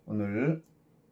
오늘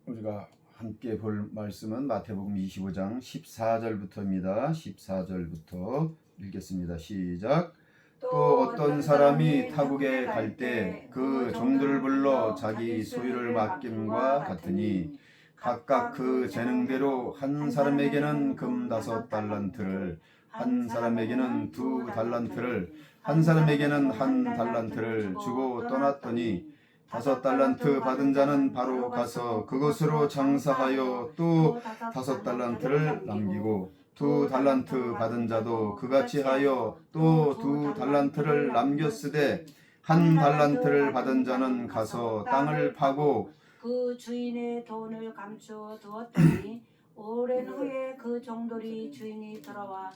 우리가 함께 볼 말씀은 마태복음 25장 14절부터입니다. 14절부터 읽겠습니다. 시작. 또 어떤 사람이 타국에 갈 때 그 종들을 불러 자기 소유를 맡김과 같으니 각각 그 재능대로 한 사람에게는 금 5달란트를, 한 사람에게는 2달란트를, 한 사람에게는 1달란트를 주고 떠났더니 5달란트 받은 자는 바로 가서 그것으로 장사하여 또 5달란트를 남기고 2달란트 받은 자도 그같이 하여 또 2달란트를 남겼으되 1달란트를 받은 자는 가서 땅을 파고 그 주인의 돈을 감추어 두었더니 오랜 후에 그 종들이 주인이 돌아와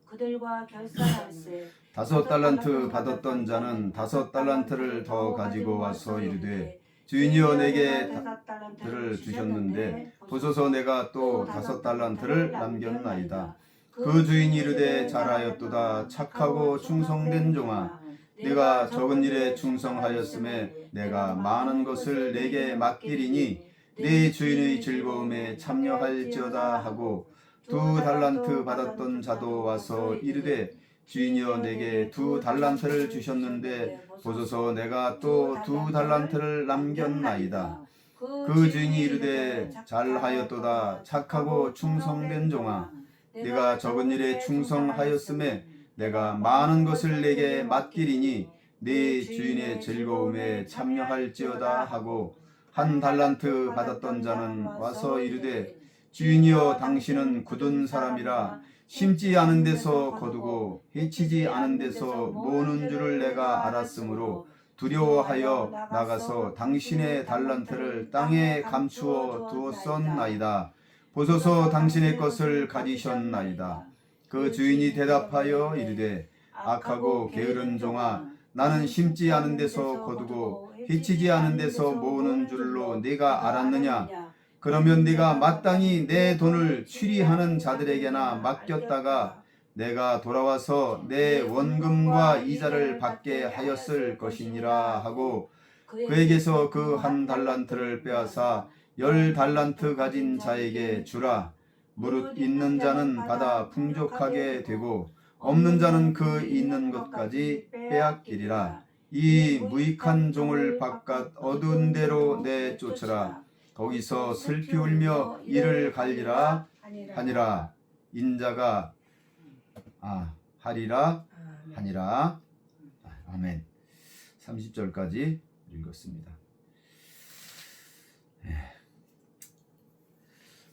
그들과 결산할세 5달란트 받았던 자는 5달란트를 더 가지고 와서 이르되 주인이여 내게 달란트를 주셨는데 보소서 내가 또 5달란트를 남겼나이다. 그 주인이 이르되 잘하였도다 착하고 충성된 종아, 네가 적은 일에 충성하였음에 내가 많은 것을 내게 맡기리니 네 주인의 즐거움에 참여할지어다 하고 2달란트 받았던 자도 와서 이르되 주인이여 내게 2달란트를 주셨는데 보소서 내가 또 2달란트를 남겼나이다. 그 주인이 이르되 잘하였도다 착하고 충성된 종아, 네가 적은 일에 충성하였음에 내가 많은 것을 내게 맡기리니 네 주인의 즐거움에 참여할지어다 하고 1달란트 받았던 자는 와서 이르되 주인이여 당신은 굳은 사람이라 심지 않은 데서 거두고 해치지 않은 데서 모으는 줄을 내가 알았으므로 두려워하여 나가서 당신의 달란트를 땅에 감추어 두었었나이다. 보소서 당신의 것을 가지셨나이다. 그 주인이 대답하여 이르되 악하고 게으른 종아, 나는 심지 않은 데서 거두고 해치지 않은 데서 모으는 줄로 네가 알았느냐? 그러면 네가 마땅히 내 돈을 취리하는 자들에게나 맡겼다가 내가 돌아와서 내 원금과 이자를 받게 하였을 것이니라 하고 그에게서 그 1달란트를 빼앗아 10달란트 가진 자에게 주라. 무릇 있는 자는 받아 풍족하게 되고 없는 자는 그 있는 것까지 빼앗기리라. 이 무익한 종을 바깥 어두운 데로 내쫓으라. 거기서 슬피 울며 이를 갈리라 하니라. 인자가 하리라 하니라. 아멘. 30절까지 읽었습니다.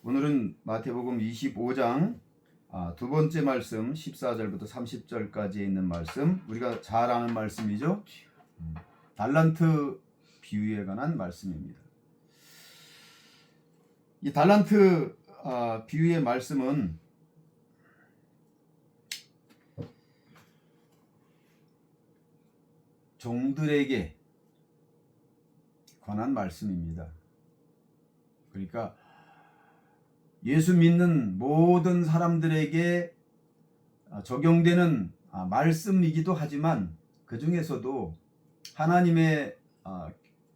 오늘은 마태복음 25장 두 번째 말씀 14절부터 30절까지 있는 말씀, 우리가 잘 아는 말씀이죠. 달란트 비유에 관한 말씀입니다. 이 달란트 비유의 말씀은 종들에게 관한 말씀입니다. 그러니까 예수 믿는 모든 사람들에게 적용되는 말씀이기도 하지만 그 중에서도 하나님의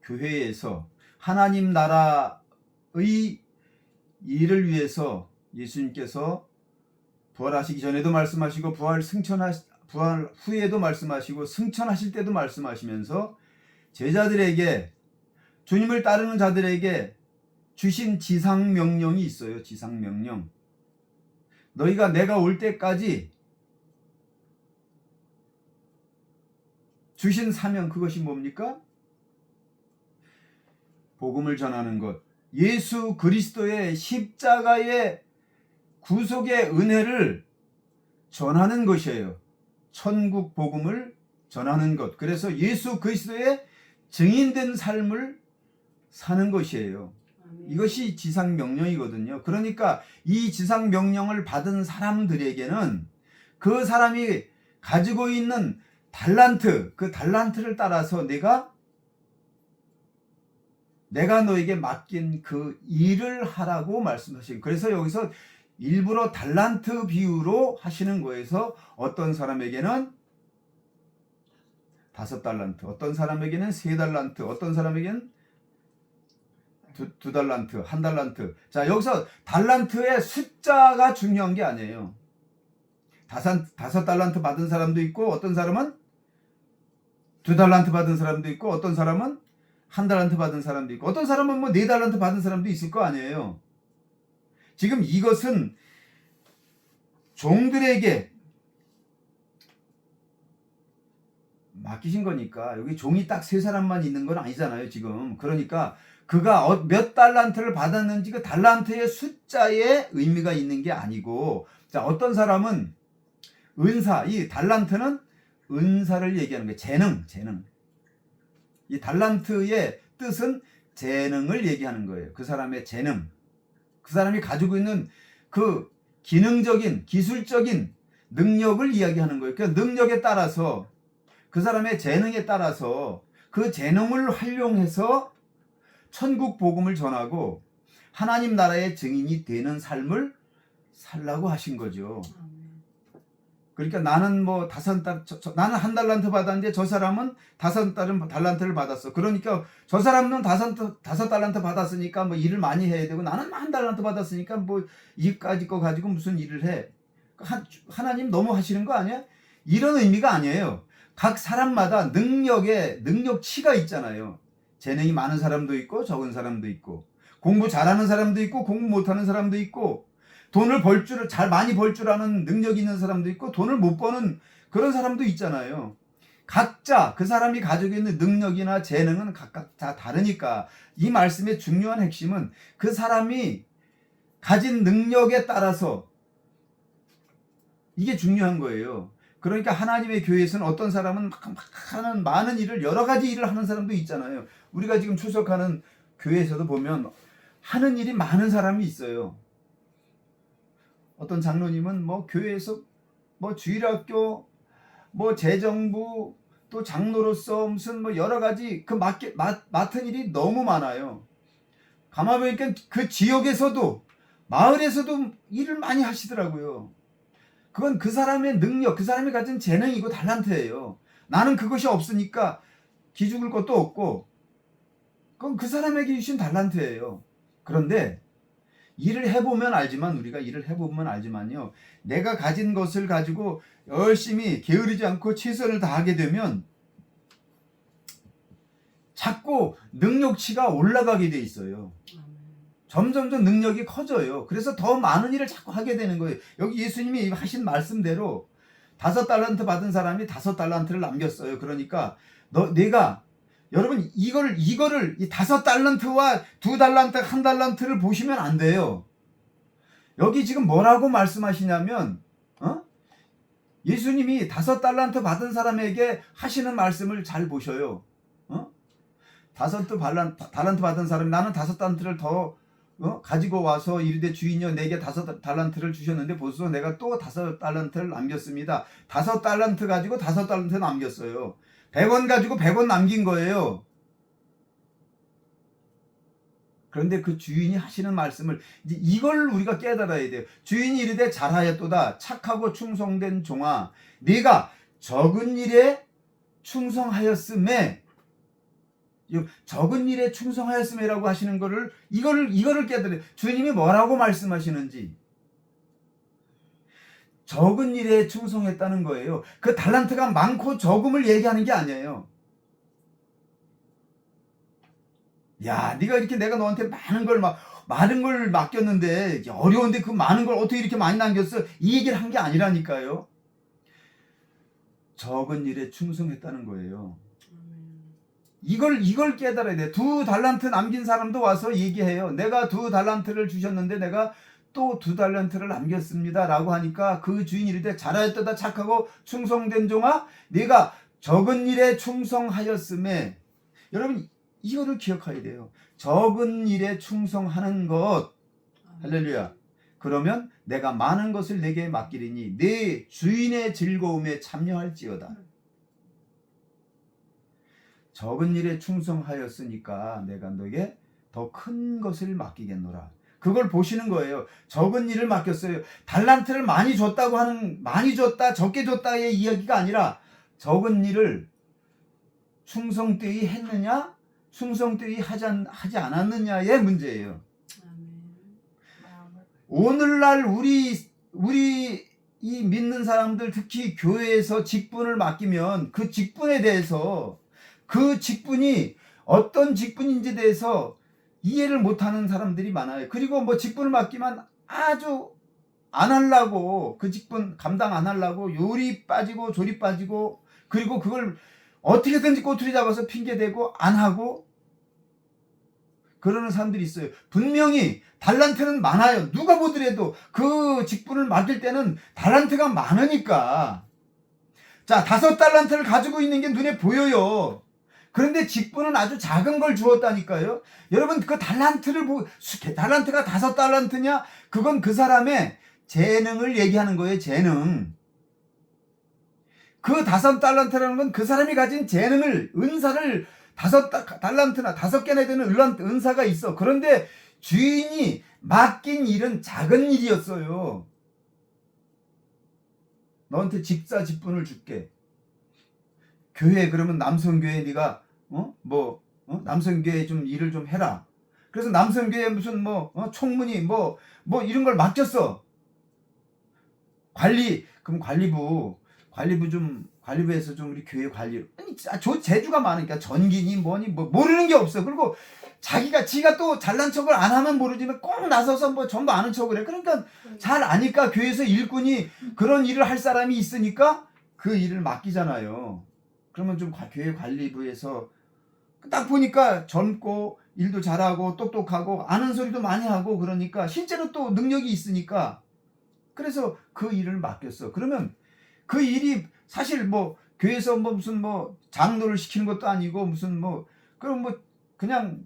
교회에서 하나님 나라의 일을 위해서 예수님께서 부활하시기 전에도 말씀하시고 부활 후에도 말씀하시고 승천하실 때도 말씀하시면서 제자들에게, 주님을 따르는 자들에게 주신 지상명령이 있어요. 지상명령. 너희가 내가 올 때까지 주신 사명, 그것이 뭡니까? 복음을 전하는 것, 예수 그리스도의 십자가의 구속의 은혜를 전하는 것이에요. 천국 복음을 전하는 것. 그래서 예수 그리스도의 증인된 삶을 사는 것이에요. 이것이 지상명령이거든요. 그러니까 이 지상명령을 받은 사람들에게는 그 사람이 가지고 있는 달란트, 그 달란트를 따라서 내가 너에게 맡긴 그 일을 하라고 말씀하시고, 그래서 여기서 일부러 달란트 비유로 하시는 거에서 어떤 사람에게는 5달란트, 어떤 사람에게는 3달란트, 어떤 사람에게는 두 달란트, 한 달란트. 자, 여기서 달란트의 숫자가 중요한 게 아니에요. 다섯 달란트 받은 사람도 있고, 어떤 사람은 두 달란트 받은 사람도 있고, 어떤 사람은 한 달란트 받은 사람도 있고, 어떤 사람은 뭐 네 달란트 받은 사람도 있을 거 아니에요. 지금 이것은 종들에게 맡기신 거니까, 여기 종이 딱 세 사람만 있는 건 아니잖아요, 지금. 그러니까 그가 몇 달란트를 받았는지 그 달란트의 숫자에 의미가 있는 게 아니고, 자, 어떤 사람은 은사, 이 달란트는 은사를 얘기하는 거예요. 재능. 이 달란트의 뜻은 재능을 얘기하는 거예요. 그 사람의 재능. 그 사람이 가지고 있는 그 기능적인, 기술적인 능력을 이야기하는 거예요. 그 능력에 따라서, 그 사람의 재능에 따라서 그 재능을 활용해서 천국 복음을 전하고 하나님 나라의 증인이 되는 삶을 살라고 하신 거죠. 그러니까 나는 뭐 나는 한 달란트 받았는데 저 사람은 다섯 달란트를 받았어. 그러니까 저 사람은 다섯 달란트 받았으니까 뭐 일을 많이 해야 되고, 나는 한 달란트 받았으니까 뭐 이까지 거 가지고 무슨 일을 해. 하나님 너무 하시는 거 아니야? 이런 의미가 아니에요. 각 사람마다 능력치가 있잖아요. 재능이 많은 사람도 있고 적은 사람도 있고, 공부 잘하는 사람도 있고 공부 못하는 사람도 있고, 돈을 많이 벌 줄 아는 능력이 있는 사람도 있고, 돈을 못 버는 그런 사람도 있잖아요. 각자 그 사람이 가지고 있는 능력이나 재능은 각각 다 다르니까, 이 말씀의 중요한 핵심은 그 사람이 가진 능력에 따라서, 이게 중요한 거예요. 그러니까 하나님의 교회에서는 어떤 사람은 하는 많은 일을, 여러 가지 일을 하는 사람도 있잖아요. 우리가 지금 출석하는 교회에서도 보면 하는 일이 많은 사람이 있어요. 어떤 장로님은 뭐 교회에서 뭐 주일학교, 뭐 재정부, 또 장로로서 무슨 뭐 여러 가지 그 맡은 일이 너무 많아요. 가만 보니까 그 지역에서도, 마을에서도 일을 많이 하시더라고요. 그건 그 사람의 능력, 그 사람이 가진 재능이고 달란트예요. 나는 그것이 없으니까 기죽을 것도 없고, 그건 그 사람에게 주신 달란트예요. 그런데 일을 해보면 알지만, 우리가 일을 해보면 알지만요, 내가 가진 것을 가지고 열심히 게으르지 않고 최선을 다하게 되면 자꾸 능력치가 올라가게 돼 있어요. 점점점 능력이 커져요. 그래서 더 많은 일을 자꾸 하게 되는 거예요. 여기 예수님이 하신 말씀대로 5달란트 받은 사람이 5달란트를 남겼어요. 그러니까 여러분 이거를 이 5달란트와 2달란트, 1달란트를 보시면 안 돼요. 여기 지금 뭐라고 말씀하시냐면, 예수님이 5달란트 받은 사람에게 하시는 말씀을 잘 보셔요. 5달란트 받은 사람이, 나는 5달란트를 더 가지고 와서 이르되 주인이여 내게 5달란트를 주셨는데 보소서 내가 또 5달란트를 남겼습니다. 5달란트 가지고 5달란트 남겼어요. 100원 가지고 100원 남긴 거예요. 그런데 그 주인이 하시는 말씀을, 이걸 우리가 깨달아야 돼요. 주인이 이르되 잘하였도다 착하고 충성된 종아, 네가 적은 일에 충성하였음에, 적은 일에 충성하였음이라고 하시는 거를, 이거를 깨달아요. 주님이 뭐라고 말씀하시는지. 적은 일에 충성했다는 거예요. 그 달란트가 많고 적음을 얘기하는 게 아니에요. 야, 네가 이렇게 내가 너한테 많은 걸 맡겼는데 어려운데 그 많은 걸 어떻게 이렇게 많이 남겼어? 이 얘기를 한 게 아니라니까요. 적은 일에 충성했다는 거예요. 이걸 깨달아야 돼. 2달란트 남긴 사람도 와서 얘기해요. 내가 2달란트를 주셨는데 내가 또 2달란트를 남겼습니다 라고 하니까, 그 주인이 이르되 잘하였도다 착하고 충성된 종아, 네가 적은 일에 충성하였음에. 여러분 이거를 기억해야 돼요. 적은 일에 충성하는 것. 할렐루야. 그러면 내가 많은 것을 내게 맡기리니 네 주인의 즐거움에 참여할지어다. 적은 일에 충성하였으니까 내가 너에게 더 큰 것을 맡기겠노라. 그걸 보시는 거예요. 적은 일을 맡겼어요. 달란트를 많이 줬다고 하는, 많이 줬다 적게 줬다의 이야기가 아니라, 적은 일을 충성되이 했느냐 충성되이 하지 않았느냐의 문제예요. 아멘. 오늘날 우리 이 믿는 사람들, 특히 교회에서 직분을 맡기면 그 직분에 대해서, 그 직분이 어떤 직분인지에 대해서 이해를 못하는 사람들이 많아요. 그리고 뭐 직분을 맡기면 아주 안 하려고, 그 직분 감당 안 하려고 요리 빠지고 조리 빠지고, 그리고 그걸 어떻게든지 꼬투리 잡아서 핑계대고 안 하고 그러는 사람들이 있어요. 분명히 달란트는 많아요. 누가 보더라도 그 직분을 맡길 때는 달란트가 많으니까. 자, 5달란트를 가지고 있는 게 눈에 보여요. 그런데 직분은 아주 작은 걸 주었다니까요. 여러분, 그 달란트가 5달란트냐? 그건 그 사람의 재능을 얘기하는 거예요. 재능. 그 5달란트라는 건 그 사람이 가진 재능을, 은사를 5달란트나 5개나 되는 은사가 있어. 그런데 주인이 맡긴 일은 작은 일이었어요. 너한테 직분을 줄게. 교회, 그러면 남성교회 네가 남성교회 좀 일을 좀 해라. 그래서 남성교회 무슨 총무니 뭐 이런 걸 맡겼어. 그럼 관리부에서 좀 우리 교회 관리, 재주가 많으니까 전기니 뭐니 모르는 게 없어. 그리고 지가 또 잘난 척을 안 하면 모르지만 꼭 나서서 전부 아는 척을 해. 그러니까 잘 아니까 교회에서 일꾼이 그런 일을 할 사람이 있으니까 그 일을 맡기잖아요. 그러면 좀 교회 관리부에서 딱 보니까 젊고 일도 잘하고 똑똑하고 아는 소리도 많이 하고, 그러니까 실제로 또 능력이 있으니까 그래서 그 일을 맡겼어. 그러면 그 일이 사실 교회에서 무슨 장로를 시키는 것도 아니고 그럼 그냥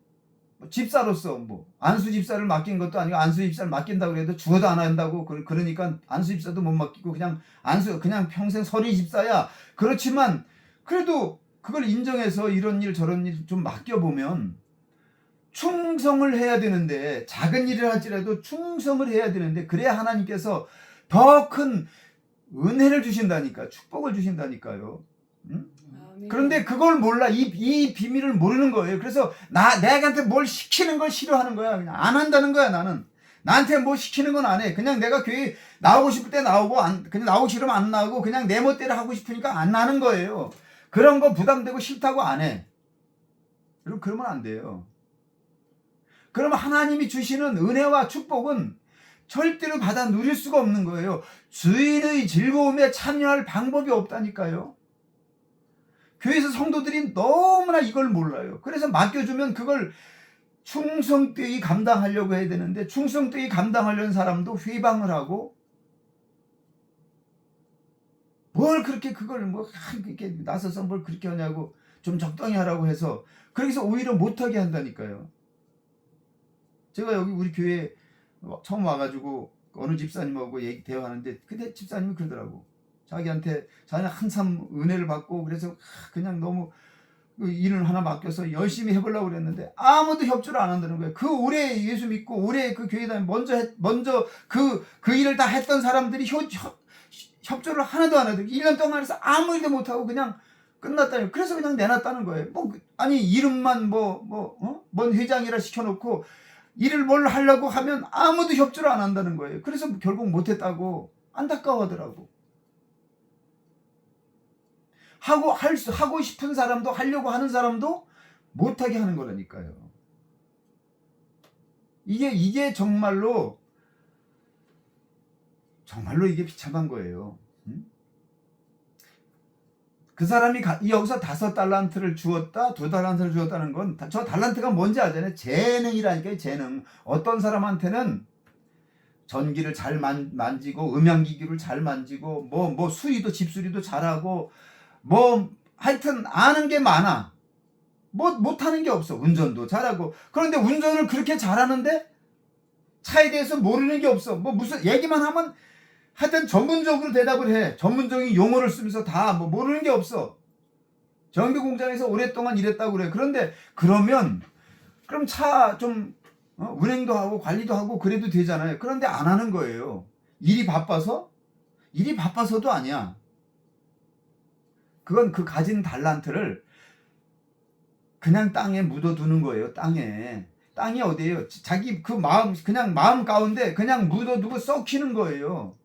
집사로서 안수 집사를 맡긴 것도 아니고, 안수 집사를 맡긴다고 해도 죽어도 안 한다고 그러니까 안수 집사도 못 맡기고 그냥 평생 서리 집사야. 그렇지만 그래도 그걸 인정해서 이런 일 저런 일 좀 맡겨보면 충성을 해야 되는데, 작은 일을 할지라도 충성을 해야 되는데, 그래야 하나님께서 더 큰 은혜를 주신다니까, 축복을 주신다니까요. 응? 그런데 그걸 몰라. 이 비밀을 모르는 거예요. 그래서 내한테 뭘 시키는 걸 싫어하는 거야. 그냥 안 한다는 거야. 나는 나한테 뭐 시키는 건 안 해. 그냥 내가 교회 나오고 싶을 때 나오고, 그냥 나오고 싫으면 안 나오고, 그냥 내 멋대로 하고 싶으니까 안 나는 거예요. 그런 거 부담되고 싫다고 안 해. 여러분, 그러면 안 돼요. 그러면 하나님이 주시는 은혜와 축복은 절대로 받아 누릴 수가 없는 거예요. 주인의 즐거움에 참여할 방법이 없다니까요. 교회에서 성도들이 너무나 이걸 몰라요. 그래서 맡겨주면 그걸 충성되이 감당하려고 해야 되는데, 충성되이 감당하려는 사람도 회방을 하고, 뭘 그렇게 그걸 이렇게 나서서 뭘 그렇게 하냐고, 좀 적당히 하라고 해서 그래서 오히려 못하게 한다니까요. 제가 여기 우리 교회 처음 와가지고 어느 집사님하고 대화하는데, 근데 집사님이 그러더라고. 자기는 한참 은혜를 받고 그래서 그냥 너무 일을 하나 맡겨서 열심히 해보려고 그랬는데 아무도 협조를 안 한다는 거예요. 그 오래 예수 믿고 오래 그 교회 다니 먼저 그 일을 다 했던 사람들이 협조를 하나도 안 하더라고요. 1년 동안 해서 아무 일도 못하고 그냥 끝났다요. 그래서 그냥 내놨다는 거예요. 이름만 뭔 회장이라 시켜놓고 일을 뭘 하려고 하면 아무도 협조를 안 한다는 거예요. 그래서 결국 못했다고 안타까워하더라고. 하고 싶은 사람도, 하려고 하는 사람도 못하게 하는 거라니까요. 이게 정말로 이게 비참한 거예요. 응? 그 사람이 여기서 5달란트를 주었다, 2달란트를 주었다는 건, 저 달란트가 뭔지 알잖아요. 재능이라니까요. 재능. 어떤 사람한테는 전기를 잘 만지고, 음향기기를 잘 만지고, 수리도, 집수리도 잘하고, 하여튼 아는 게 많아. 못하는 게 없어. 운전도 잘하고. 그런데 운전을 그렇게 잘하는데 차에 대해서 모르는 게 없어. 무슨 얘기만 하면 하여튼 전문적으로 대답을 해. 전문적인 용어를 쓰면서 다 모르는 게 없어. 전기 공장에서 오랫동안 일했다고 그래. 그러면 차 좀 운행도 하고 관리도 하고 그래도 되잖아요. 그런데 안 하는 거예요. 일이 바빠서도 아니야. 그건 그 가진 달란트를 그냥 땅에 묻어두는 거예요. 땅이 어디예요? 자기 그 마음, 그냥 마음 가운데 그냥 묻어두고 썩히는 거예요.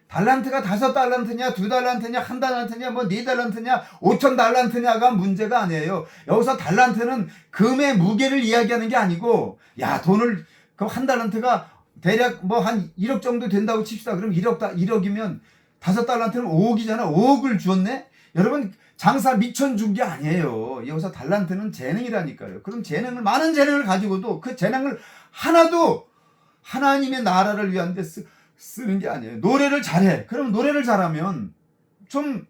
달란트가 5달란트냐 2달란트냐 1달란트냐 뭐 4달란트냐 5,000달란트냐가 문제가 아니에요. 여기서 달란트는 금의 무게를 이야기하는 게 아니고, 야, 돈을 그 1달란트가 대략 뭐 한 1억 정도 된다고 칩시다. 그럼 1억이면 5달란트는 5억이잖아. 5억을 주었네. 여러분, 장사 미천 준 게 아니에요. 여기서 달란트는 재능이라니까요. 그럼 많은 재능을 가지고도 그 재능을 하나도 하나님의 나라를 위한 데 쓰는 게 아니에요. 노래를 잘해. 그럼 노래를 잘하면 좀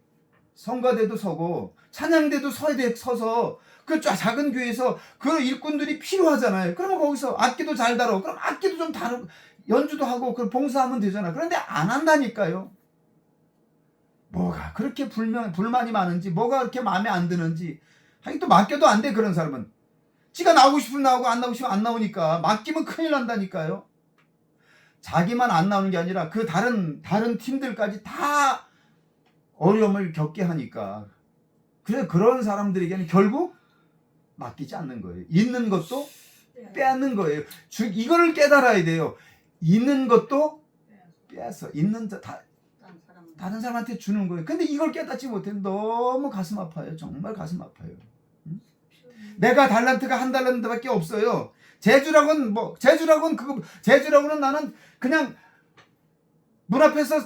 성가대도 서고 찬양대도 서서 그 작은 교회에서 그 일꾼들이 필요하잖아요. 그러면 거기서 악기도 잘 다뤄. 그럼 악기도 좀 다루고 연주도 하고 그럼 봉사하면 되잖아. 그런데 안 한다니까요. 뭐가 그렇게 불만이 많은지, 뭐가 그렇게 마음에 안 드는지. 하긴 또 맡겨도 안 돼. 그런 사람은 지가 나오고 싶으면 나오고 안 나오고 싶으면 안 나오니까 맡기면 큰일 난다니까요. 자기만 안 나오는 게 아니라 그 다른 팀들까지 다 어려움을 겪게 하니까, 그래서 그런 사람들에게는 결국 맡기지 않는 거예요. 있는 것도 빼앗는 거예요. 이거를 깨달아야 돼요. 있는 것도 빼앗어. 다른 사람한테 주는 거예요. 근데 이걸 깨닫지 못하면 너무 가슴 아파요. 정말 가슴 아파요. 응? 내가 달란트가 1달란트밖에 없어요. 제주라고는 나는 그냥 문 앞에서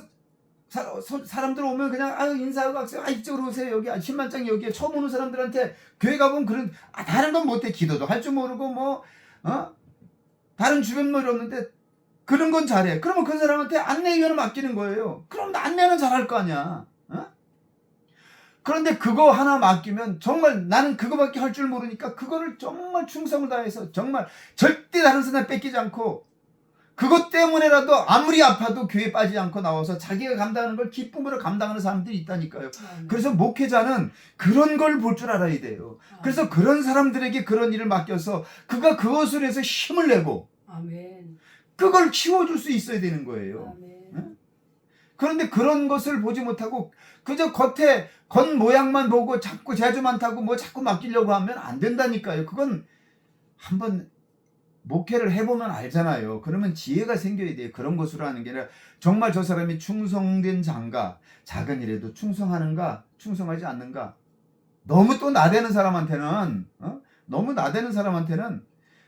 사람들 오면 그냥 인사하고 가세요. 이쪽으로 오세요. 여기 10만장 여기에 처음 오는 사람들한테 교회 가보면 그런 다른 건 못해. 기도도 할 줄 모르고 다른 주변 놀이 없는데 그런 건 잘해. 그러면 그 사람한테 안내위원을 맡기는 거예요. 그럼 안내는 잘할 거 아니야. 그런데 그거 하나 맡기면 정말 나는 그거밖에 할 줄 모르니까 그거를 정말 충성을 다해서 정말 절대 다른 사람 뺏기지 않고, 그것 때문에라도 아무리 아파도 교회 빠지지 않고 나와서 자기가 감당하는 걸 기쁨으로 감당하는 사람들이 있다니까요. 그래서 목회자는 그런 걸 볼 줄 알아야 돼요. 그래서 그런 사람들에게 그런 일을 맡겨서 그가 그것을 해서 힘을 내고 아멘. 그걸 키워줄 수 있어야 되는 거예요. 아멘. 그런데 그런 것을 보지 못하고 그저 겉모양만 보고 자꾸 재주 많다고 뭐 자꾸 맡기려고 하면 안 된다니까요. 그건 한번 목회를 해보면 알잖아요. 그러면 지혜가 생겨야 돼요. 그런 것으로 하는 게 아니라 정말 저 사람이 충성된 자인가, 작은 일에도 충성하는가, 충성하지 않는가. 너무 또 나대는 사람한테는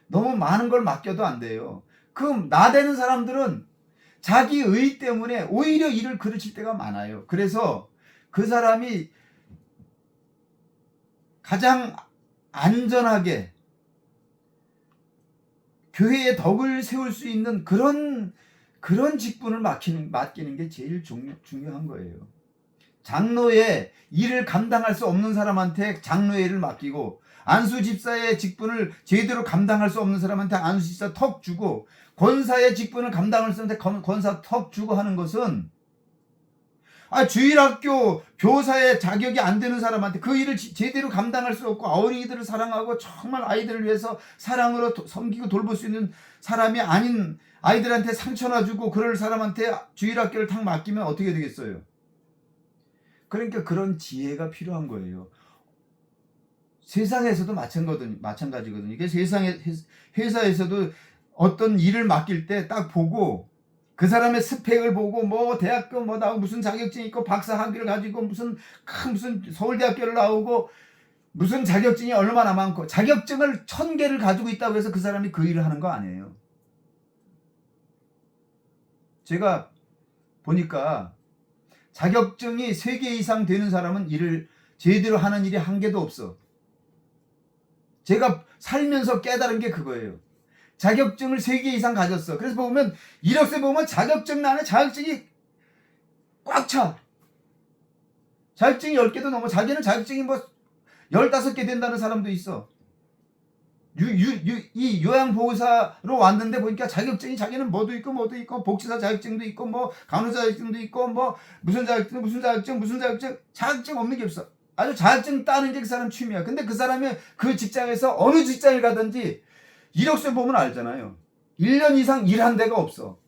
너무 많은 걸 맡겨도 안 돼요. 그 나대는 사람들은 자기 의 때문에 오히려 일을 그르칠 때가 많아요. 그래서 그 사람이 가장 안전하게 교회에 덕을 세울 수 있는 그런 직분을 맡기는 게 제일 중요한 거예요. 장로의 일을 감당할 수 없는 사람한테 장로의 일을 맡기고, 안수 집사의 직분을 제대로 감당할 수 없는 사람한테 안수 집사 턱 주고, 권사의 직분을 감당할 수 없는데 권사 턱 주고 하는 것은, 주일학교 교사의 자격이 안 되는 사람한테 그 일을 제대로 감당할 수 없고 어린이들을 사랑하고 정말 아이들을 위해서 사랑으로 섬기고 돌볼 수 있는 사람이 아닌 아이들한테 상처나 주고 그럴 사람한테 주일학교를 탁 맡기면 어떻게 되겠어요? 그러니까 그런 지혜가 필요한 거예요. 세상에서도 마찬가지거든요. 이게 회사에서도 어떤 일을 맡길 때 딱 보고 그 사람의 스펙을 보고 뭐 대학교 뭐 나오고 무슨 자격증이 있고 박사 학위를 가지고 무슨 서울대학교를 나오고 무슨 자격증이 얼마나 많고 자격증을 1000개를 가지고 있다고 해서 그 사람이 그 일을 하는 거 아니에요. 제가 보니까 자격증이 3개 이상 되는 사람은 일을 제대로 하는 일이 1개도 없어. 제가 살면서 깨달은 게 그거예요. 자격증을 3개 이상 가졌어. 그래서 보면 이력서에 보면 자격증 안에 자격증이 꽉 차. 자격증이 10개도 넘어. 자기는 자격증이 뭐 15개 된다는 사람도 있어. 이 요양보호사로 왔는데 보니까 자격증이 자기는 뭐도 있고 복지사 자격증도 있고 뭐 간호사 자격증도 있고 뭐 무슨 자격증 없는 게 없어. 아주 자격증 따는 게 그 사람 취미야. 근데 그 사람이 그 직장에서 어느 직장을 가든지 이력서에 보면 알잖아요. 1년 이상 일한 데가 없어.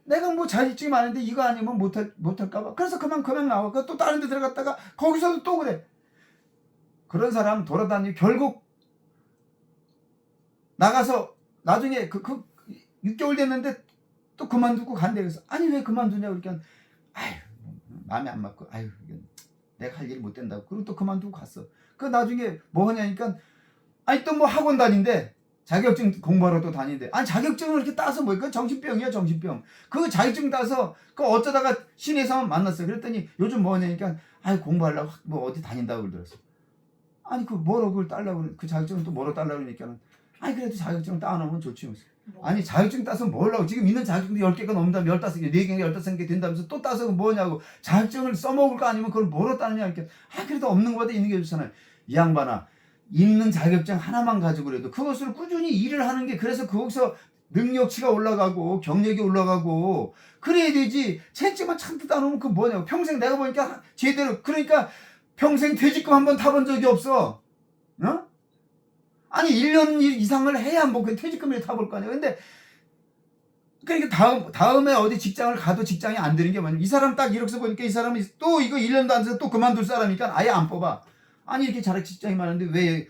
내가 뭐 자격증이 많은데 이거 아니면 못할까봐. 그래서 그만 나와. 또 다른 데 들어갔다가 거기서도 또 그래. 그런 사람 돌아다니고 결국 나가서 나중에 그 6개월 됐는데 또 그만두고 간대. 그래서 아니 왜 그만두냐고 그러니까 아유 마음에 안 맞고 아유 내가 할 일이 못 된다고. 그리고 또 그만두고 갔어. 그 나중에 뭐 하냐니까 아니 또 뭐 학원 다닌대. 자격증 공부하러 또 다니는데 아니 자격증을 이렇게 따서 뭐 그 정신병이야 정신병. 그 자격증 따서 그 어쩌다가 시내에서 만났어요. 그랬더니 요즘 뭐 하냐니까 아니 공부하려고 뭐 어디 다닌다고 그러더라고. 아니 그 뭐로 그걸 따려고 그 자격증을 또 뭐로 따려고 그러니까 아니 그래도 자격증 따놓으면 좋지. 아니 자격증 따서 뭐라고 지금 있는 자격증도 10개가 넘는다면 15개 4개가 15개 된다면서 또 따서 뭐냐고. 자격증을 써먹을 거 아니면 그걸 뭐로 따느냐 이렇게. 아 그래도 없는 것보다 있는 게 좋잖아요. 이 양반아 있는 자격증 하나만 가지고 그래도 그것을 꾸준히 일을 하는 게 그래서 거기서 능력치가 올라가고 경력이 올라가고 그래야 되지. 채찍만 잔뜩 따놓으면 그 뭐냐고. 평생 내가 보니까 제대로 그러니까 평생 퇴직금 한번 타본 적이 없어. 어? 아니 1년 이상을 해야 뭐 그 퇴직금을 타볼 거 아니야. 근데 그러니까 다음에 어디 직장을 가도 직장이 안 되는 게 뭐냐면 이 사람 딱 이렇게 보니까 이 사람이 또 이거 1년도 안 돼서 또 그만둘 사람이니까 아예 안 뽑아. 아니 이렇게 잘할 직장이 많은데 왜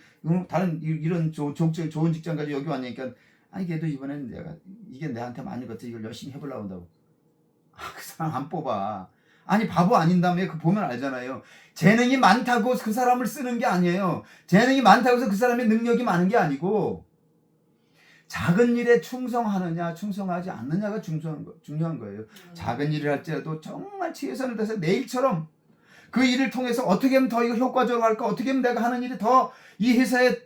다른 이런 좋은 직장까지 여기 왔냐니까 아니 그래도 이번엔 내가 이게 내한테 맞는 것 같아. 이걸 열심히 해보려고 한다고. 아, 그 사람 안 뽑아. 아니 바보 아닌다며. 그 보면 알잖아요. 재능이 많다고 그 사람을 쓰는 게 아니에요. 재능이 많다고 해서 그 사람의 능력이 많은 게 아니고 작은 일에 충성하느냐 충성하지 않느냐가 중요한 거예요. 작은 일을 할지라도 정말 최선을 다해서 내일처럼 그 일을 통해서 어떻게 하면 더 이거 효과적으로 할까, 어떻게 하면 내가 하는 일이 더 이 회사에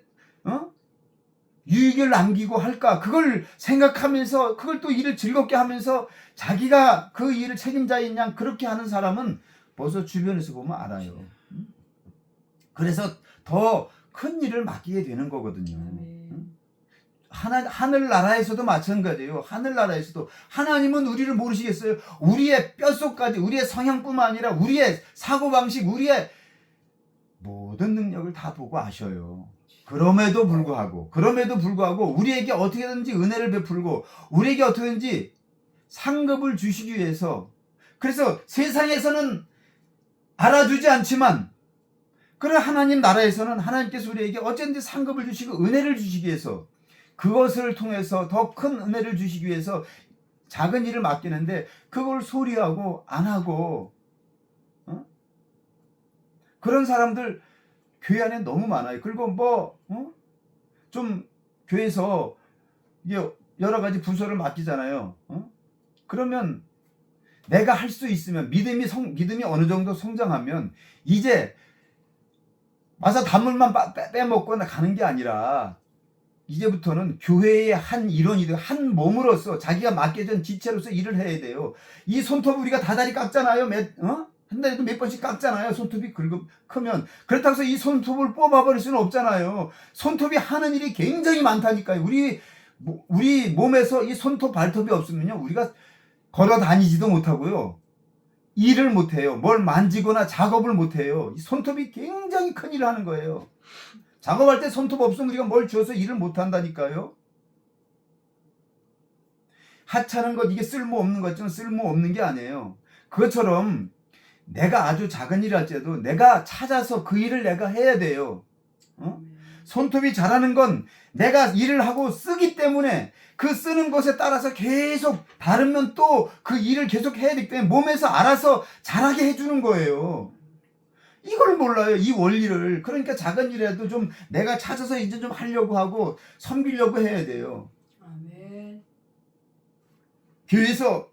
유익을 남기고 할까, 그걸 생각하면서 그걸 또 일을 즐겁게 하면서 자기가 그 일을 책임자인 양 그렇게 하는 사람은 벌써 주변에서 보면 알아요. 그래서 더 큰 일을 맡기게 되는 거거든요. 하늘나라에서도 마찬가지예요. 하늘나라에서도 하나님은 우리를 모르시겠어요? 우리의 뼛속까지, 우리의 성향뿐만 아니라 우리의 사고방식, 우리의 모든 능력을 다 보고 아셔요. 그럼에도 불구하고 우리에게 어떻게든지 은혜를 베풀고 우리에게 어떻게든지 상급을 주시기 위해서, 그래서 세상에서는 알아주지 않지만 그러나 하나님 나라에서는 하나님께서 우리에게 어쨌든지 상급을 주시고 은혜를 주시기 위해서, 그것을 통해서 더 큰 은혜를 주시기 위해서 작은 일을 맡기는데 그걸 소리하고 안 하고 그런 사람들 교회 안에 너무 많아요. 그리고 좀 교회에서 여러 가지 부서를 맡기잖아요. 그러면 내가 할 수 있으면 믿음이 어느 정도 성장하면 이제 와서 단물만 빼먹거나 가는 게 아니라 이제부터는 교회의 한 일원이 되고 한 몸으로서 자기가 맡겨진 지체로서 일을 해야 돼요. 이 손톱 우리가 다달이 깎잖아요. 한 달에도 몇 번씩 깎잖아요. 손톱이 크면. 그렇다고 해서 이 손톱을 뽑아버릴 수는 없잖아요. 손톱이 하는 일이 굉장히 많다니까요. 우리 몸에서 이 손톱 발톱이 없으면요, 우리가 걸어 다니지도 못하고요, 일을 못해요. 뭘 만지거나 작업을 못해요. 이 손톱이 굉장히 큰 일을 하는 거예요. 작업할 때 손톱 없으면 우리가 뭘 쥐어서 일을 못한다니까요. 하찮은 것, 이게 쓸모없는 것처럼 쓸모없는 게 아니에요. 그것처럼 내가 아주 작은 일을 할지라도 내가 찾아서 그 일을 내가 해야 돼요. 손톱이 자라는 건 내가 일을 하고 쓰기 때문에 그 쓰는 것에 따라서 계속 다르면 또 그 일을 계속 해야 되기 때문에 몸에서 알아서 자라게 해주는 거예요. 이걸 몰라요, 이 원리를. 그러니까 작은 일이라도 좀 내가 찾아서 이제 좀 하려고 하고 섬기려고 해야 돼요. 아멘. 교회에서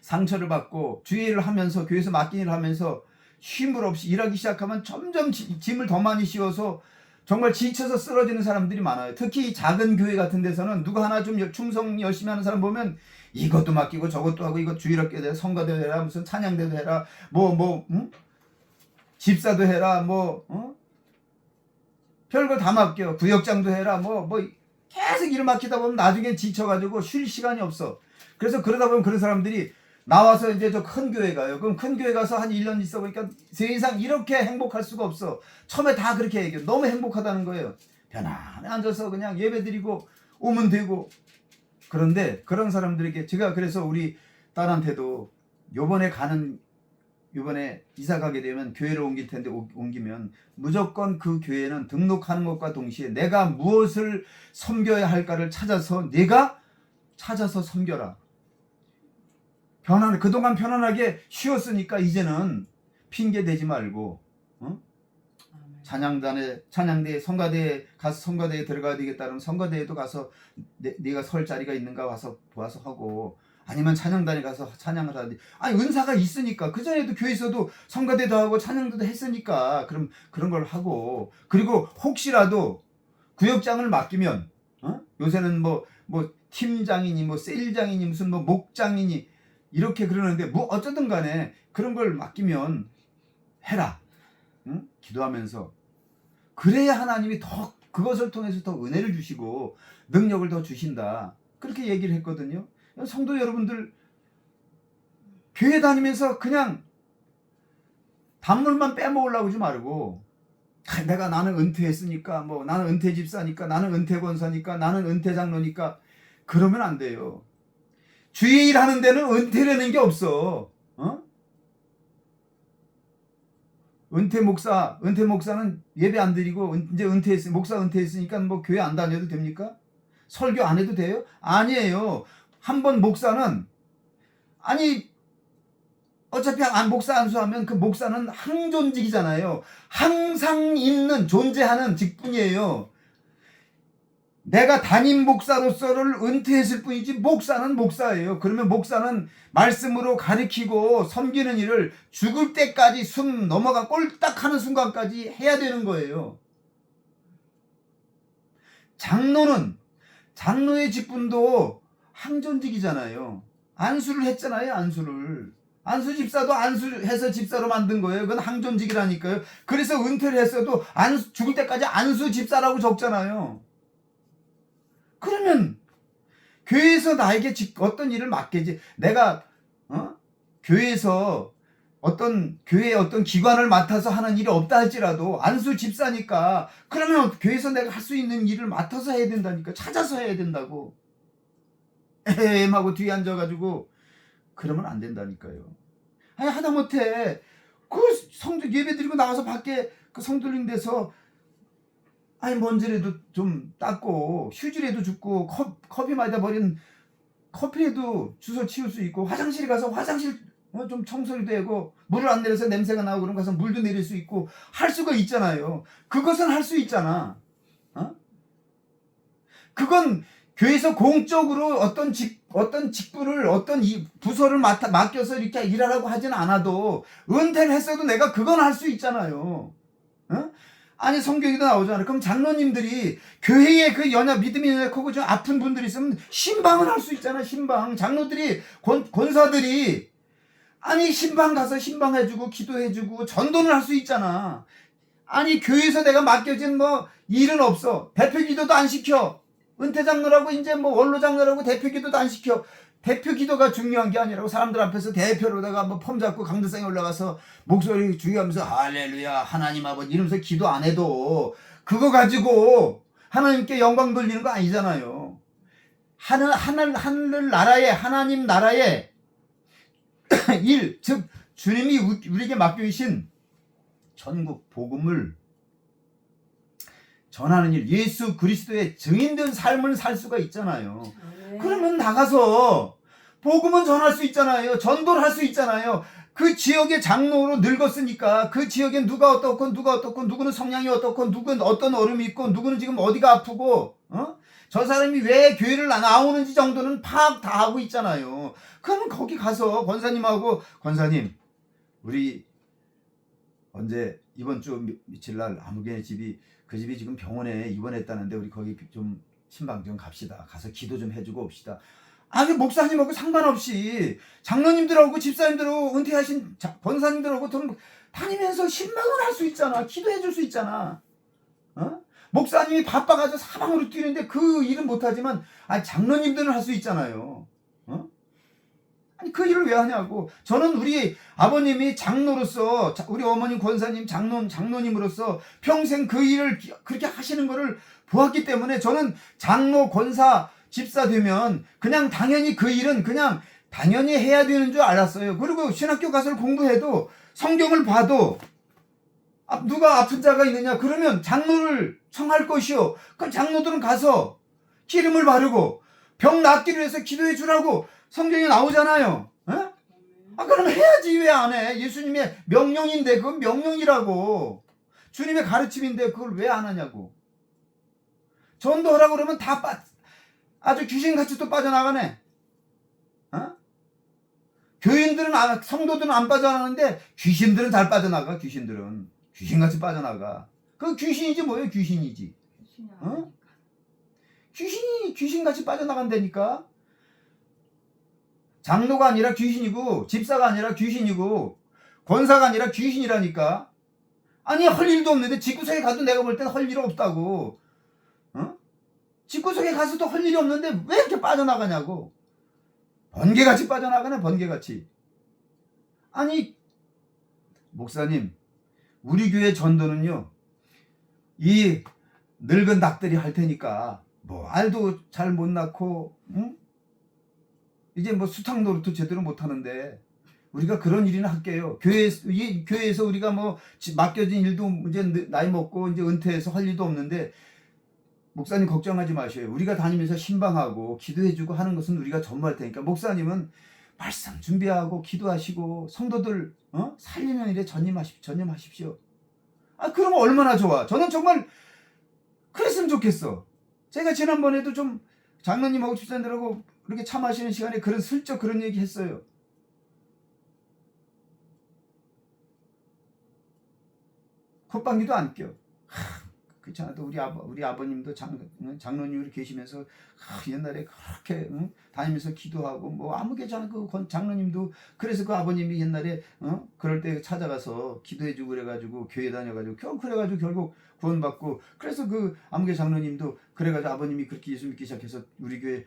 상처를 받고 주의를 하면서 교회에서 맡긴 일을 하면서 쉼을 없이 일하기 시작하면 점점 짐을 더 많이 씌워서 정말 지쳐서 쓰러지는 사람들이 많아요. 특히 작은 교회 같은 데서는 누가 하나 좀 충성 열심히 하는 사람 보면 이것도 맡기고 저것도 하고, 이거 주일학교 해라, 성가도 해라, 무슨 찬양대도 해라, 집사도 해라, 별걸 다 맡겨. 구역장도 해라, 계속 일을 맡기다 보면 나중엔 지쳐가지고 쉴 시간이 없어. 그래서 그러다 보면 그런 사람들이 나와서 이제 저 큰 교회 가요. 그럼 큰 교회 가서 한 1년 있어 보니까 세상 이렇게 행복할 수가 없어. 처음에 다 그렇게 얘기해요. 너무 행복하다는 거예요. 편안히 앉아서 그냥 예배 드리고 오면 되고. 그런데 그런 사람들에게 제가 그래서 우리 딸한테도 요번에 가는 이번에 이사 가게 되면 교회를 옮길 텐데 옮기면 무조건 그 교회는 등록하는 것과 동시에 내가 무엇을 섬겨야 할까를 찾아서 내가 찾아서 섬겨라. 그동안 편안하게 쉬었으니까 이제는 핑계 대지 말고 찬양대에 성가대에 가서 성가대에 들어가야 되겠다면 성가대에도 가서 네가 설 자리가 있는가 와서 보아서 하고, 아니면 찬양단에 가서 찬양을 하는데, 아니 은사가 있으니까 그전에도 교회에서도 성가대도 하고 찬양도 했으니까 그럼 그런 걸 하고, 그리고 혹시라도 구역장을 맡기면 요새는 뭐 팀장이니 뭐 셀장이니 무슨 뭐 목장이니 이렇게 그러는데 뭐 어쩌든 간에 그런 걸 맡기면 해라. 기도하면서. 그래야 하나님이 더 그것을 통해서 더 은혜를 주시고 능력을 더 주신다. 그렇게 얘기를 했거든요. 성도 여러분들, 교회 다니면서 그냥 단물만 빼먹으려고 하지 말고, 나는 은퇴했으니까, 뭐 나는 은퇴 집사니까, 나는 은퇴 권사니까, 나는 은퇴 장로니까, 그러면 안 돼요. 주의 일 하는 데는 은퇴라는 게 없어. 은퇴 목사는 예배 안 드리고 이제 목사 은퇴했으니까 뭐 교회 안 다녀도 됩니까? 설교 안 해도 돼요? 아니에요. 한번 목사는, 아니 어차피 목사 안수하면 그 목사는 항존직이잖아요. 항상 있는 존재하는 직분이에요. 내가 담임 목사로서를 은퇴했을 뿐이지 목사는 목사예요. 그러면 목사는 말씀으로 가르치고 섬기는 일을 죽을 때까지 숨 넘어가 꼴딱 하는 순간까지 해야 되는 거예요. 장로의 직분도 항존직이잖아요. 안수를 했잖아요. 안수 집사도 안수해서 집사로 만든 거예요. 그건 항존직이라니까요. 그래서 은퇴를 했어도 죽을 때까지 안수 집사라고 적잖아요. 그러면 교회에서 나에게 어떤 일을 맡기지, 내가 교회에서 교회의 어떤 기관을 맡아서 하는 일이 없다 할지라도 안수 집사니까, 그러면 교회에서 내가 할 수 있는 일을 맡아서 해야 된다니까. 찾아서 해야 된다고. 하고 뒤에 앉아가지고 그러면 안 된다니까요. 아니 하다못해 그 성도 예배 드리고 나와서 밖에 그 성도링 돼서 먼지라도 좀 닦고, 휴지라도 줍고, 커피 마다 버린 커피라도 주워 치울 수 있고, 화장실에 가서 화장실 좀 청소도 되고, 물을 안 내려서 냄새가 나고 그럼 가서 물도 내릴 수 있고 할 수가 있잖아요. 그것은 할 수 있잖아. 그건 교회에서 공적으로 어떤 직분을, 어떤 이 부서를 맡겨서 이렇게 일하라고 하지는 않아도, 은퇴를 했어도 내가 그건 할 수 있잖아요. 아니 성경에도 나오잖아요. 그럼 장로님들이 교회에 그 믿음이 연약하고 좀 아픈 분들이 있으면 신방을 할 수 있잖아. 신방. 장로들이 권사들이 신방 가서 신방해주고 기도해주고 전도를 할 수 있잖아. 교회에서 내가 맡겨진 일은 없어. 대표 기도도 안 시켜. 은퇴 장로라고 이제 원로 장로라고 대표 기도도 안 시켜. 대표 기도가 중요한 게 아니라고, 사람들 앞에서 대표로다가 폼 잡고 강대상에 올라가서 목소리 죽여가면서 할렐루야 하나님 아버지 이러면서 기도 안 해도 그거 가지고 하나님께 영광 돌리는 거 아니잖아요. 하늘 나라의, 하나님 나라의 일, 즉 주님이 우리에게 맡겨주신 전국 복음을 전하는 일, 예수 그리스도의 증인된 삶을 살 수가 있잖아요. 그러면 나가서 복음은 전할 수 있잖아요. 전도를 할 수 있잖아요. 그 지역의 장로로 늙었으니까 그 지역엔 누가 어떻고 누구는 성향이 어떻고 누구는 어떤 어려움이 있고 누구는 지금 어디가 아프고 저 사람이 왜 교회를 나오는지 정도는 파악 다 하고 있잖아요. 그러면 거기 가서 권사님하고, 권사님 우리 언제 이번 주 며칠날 아무개네 그 집이 지금 병원에 입원했다는데 우리 거기 좀 신방 좀 갑시다. 가서 기도 좀 해주고 옵시다. 목사님하고 상관없이 장로님들하고 집사님들하고 은퇴하신 권사님들하고 좀 다니면서 신방을 할 수 있잖아. 기도해 줄 수 있잖아. 목사님이 바빠가지고 사방으로 뛰는데 그 일은 못하지만 장로님들은 할 수 있잖아요. 그 일을 왜 하냐고. 저는 우리 아버님이 장로로서, 우리 어머님 권사님 장로님으로서 평생 그 일을 그렇게 하시는 거를 보았기 때문에 저는 장로 권사 집사 되면 그냥 당연히 그 일은 그냥 당연히 해야 되는 줄 알았어요. 그리고 신학교 가서 공부해도 성경을 봐도 누가 아픈 자가 있느냐 그러면 장로를 청할 것이요. 그 장로들은 가서 기름을 바르고 병 낫기를 위해서 기도해 주라고 성경에 나오잖아요. 어? 그럼 해야지. 왜 안 해? 예수님의 명령인데 그건 명령이라고. 주님의 가르침인데 그걸 왜 안 하냐고. 전도하라고 그러면 아주 귀신같이 또 빠져나가네. 어? 교인들은 성도들은 안 빠져나가는데 귀신들은 잘 빠져나가. 귀신같이 빠져나가. 그 귀신이지 뭐예요? 귀신이지. 어? 귀신같이 빠져나간다니까. 장로가 아니라 귀신이고 집사가 아니라 귀신이고 권사가 아니라 귀신이라니까. 아니 할 일도 없는데 집구석에 가도 내가 볼 때는 할 일 없다고. 어? 집구석에 가서도 할 일이 없는데 왜 이렇게 빠져나가냐고. 번개같이 빠져나가네. 번개같이. 아니 목사님 우리 교회 전도는요 이 늙은 닭들이 할 테니까 뭐 알도 잘 못 낳고 응? 이제 뭐 수탉 노릇도 제대로 못 하는데 우리가 그런 일이나 할게요. 교회에서 우리가 뭐 맡겨진 일도 이제 나이 먹고 이제 은퇴해서 할 일도 없는데 목사님 걱정하지 마셔요. 우리가 다니면서 신방하고 기도해주고 하는 것은 우리가 전무할 테니까 목사님은 말씀 준비하고 기도하시고 성도들 살리는 일에 전념하십시오. 그러면 얼마나 좋아. 저는 정말 그랬으면 좋겠어. 제가 지난번에도 좀 장로님하고 집사님들하고 그렇게 차 마시는 시간에 슬쩍 그런 얘기 했어요. 콧방귀도 안 껴. 그렇잖아. 또 우리 아버님도 장로님으로 계시면서 옛날에 그렇게 다니면서 기도하고 뭐 아무 괜찮아. 그 장로님도 그래서 그 아버님이 옛날에 그럴 때 찾아가서 기도해주고 그래가지고 교회 다녀가지고 그래가지고 결국 구원받고 그래서 그 아무개 장로님도 그래가지고 아버님이 그렇게 예수 믿기 시작해서 우리 교회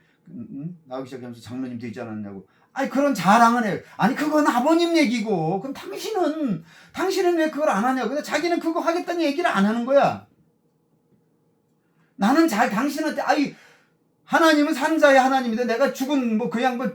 나오기 시작하면서 장로님 되지 않았냐고. 그런 자랑을 해요. 그건 아버님 얘기고 그럼 당신은 왜 그걸 안 하냐고. 근데 자기는 그거 하겠다는 얘기를 안 하는 거야. 나는 당신한테 하나님은 산자의 하나님인데 내가 죽은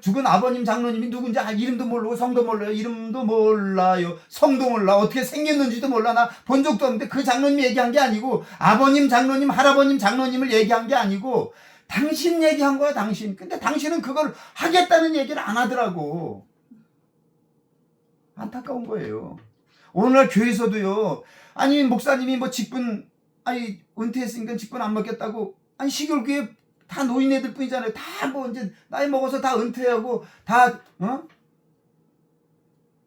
죽은 아버님 장로님이 누군지 이름도 모르고 성도 몰라요. 이름도 몰라요. 성도 몰라. 어떻게 생겼는지도 몰라. 나 본 적도 없는데 그 장로님 얘기한 게 아니고 아버님 장로님 할아버님 장로님을 얘기한 게 아니고 당신 얘기한 거야. 당신. 근데 당신은 그걸 하겠다는 얘기를 안 하더라고. 안타까운 거예요. 오늘날 교회에서도요. 목사님이 뭐 직분 은퇴했으니까 직분 안 맡겼다고. 시골교회 다 노인네들 뿐이잖아요. 다 뭐 이제 나이 먹어서 다 은퇴하고 다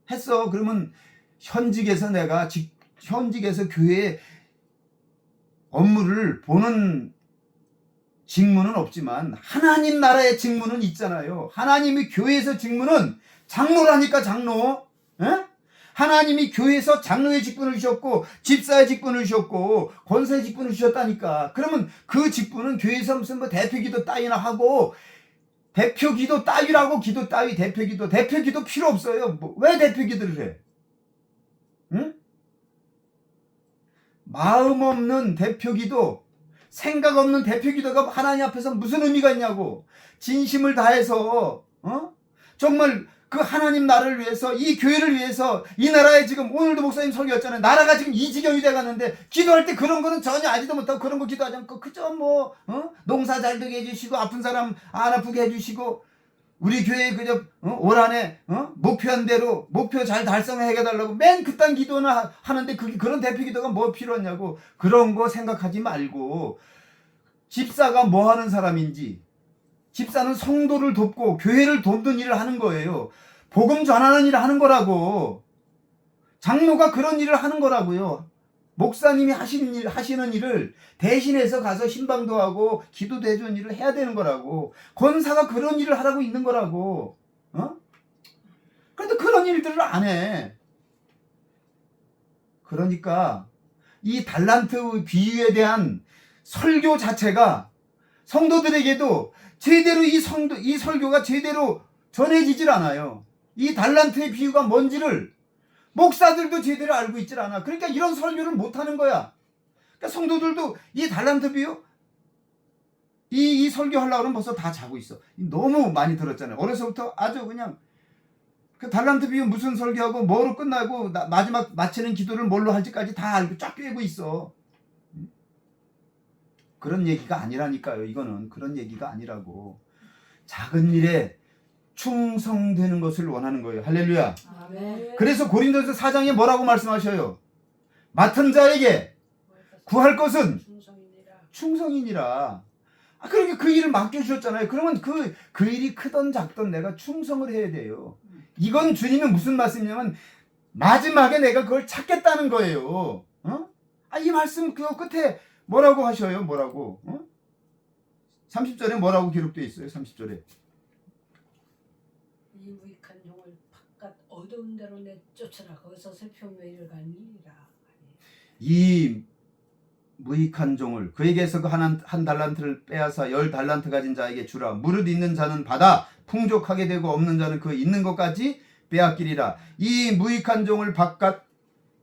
했어. 그러면 현직에서 교회 업무를 보는 직무는 없지만 하나님 나라의 직무는 있잖아요. 하나님이 교회에서 직무는 장로라니까. 장로. 에? 하나님이 교회에서 장로의 직분을 주셨고 집사의 직분을 주셨고 권사의 직분을 주셨다니까. 그러면 그 직분은 교회에서 무슨 뭐 대표기도 따위나 하고 대표기도 따위라고. 기도 따위 대표기도 필요 없어요. 왜 대표기도를 해? 응? 마음 없는 대표기도 생각 없는 대표기도가 하나님 앞에서 무슨 의미가 있냐고. 진심을 다해서 정말 그 하나님 나라를 위해서 이 교회를 위해서 이 나라에 지금 오늘도 목사님 설교였잖아요. 나라가 지금 이 지경이 돼가는데 기도할 때 그런 거는 전혀 알지도 못하고 그런 거 기도하지 않고 그저 농사 잘 되게 해주시고 아픈 사람 안 아프게 해주시고 우리 교회 그저 올 한해 목표한 대로 목표 잘 달성해달라고 맨 그딴 기도는 하는데 그런 대표 기도가 뭐 필요하냐고. 그런 거 생각하지 말고 집사가 뭐 하는 사람인지. 집사는 성도를 돕고 교회를 돕는 일을 하는 거예요. 복음 전하는 일을 하는 거라고. 장로가 그런 일을 하는 거라고요. 목사님이 하시는 일을 대신해서 가서 신방도 하고 기도도 해주는 일을 해야 되는 거라고. 권사가 그런 일을 하라고 있는 거라고. 그런데 그런 일들을 안 해. 그러니까 이 달란트 비유에 대한 설교 자체가 성도들에게도 제대로 이 설교가 제대로 전해지질 않아요. 이 달란트의 비유가 뭔지를 목사들도 제대로 알고 있질 않아. 그러니까 이런 설교를 못하는 거야. 그러니까 성도들도 이 달란트 비유 이 설교하려고 그러면 벌써 다 자고 있어. 너무 많이 들었잖아요. 어려서부터 아주 그냥 그 달란트 비유 무슨 설교하고 뭐로 끝나고 마지막 마치는 기도를 뭘로 할지까지 다 알고 쫙 꿰고 있어. 그런 얘기가 아니라니까요. 이거는 그런 얘기가 아니라고. 작은 일에 충성되는 것을 원하는 거예요. 할렐루야. 아멘. 그래서 고린도서 4장에 뭐라고 말씀하셔요? 맡은 자에게 구할 것은 충성이니라. 충성이니라. 그러니까 그 일을 맡겨주셨잖아요. 그러면 그 일이 크던 작던 내가 충성을 해야 돼요. 이건 주님의 무슨 말씀이냐면 마지막에 내가 그걸 찾겠다는 거예요. 이 말씀 그 끝에 뭐라고 하셔요? 뭐라고? 30절에 뭐라고 기록되어 있어요? 30절에. 이 무익한 종을 바깥 어두운 데로 내쫓으라. 거기서 슬픔의 일을 가니라. 이 무익한 종을 그에게서 그 한 달란트를 빼앗아 10달란트 가진 자에게 주라. 무릇 있는 자는 받아 풍족하게 되고 없는 자는 그 있는 것까지 빼앗기리라. 이 무익한 종을 바깥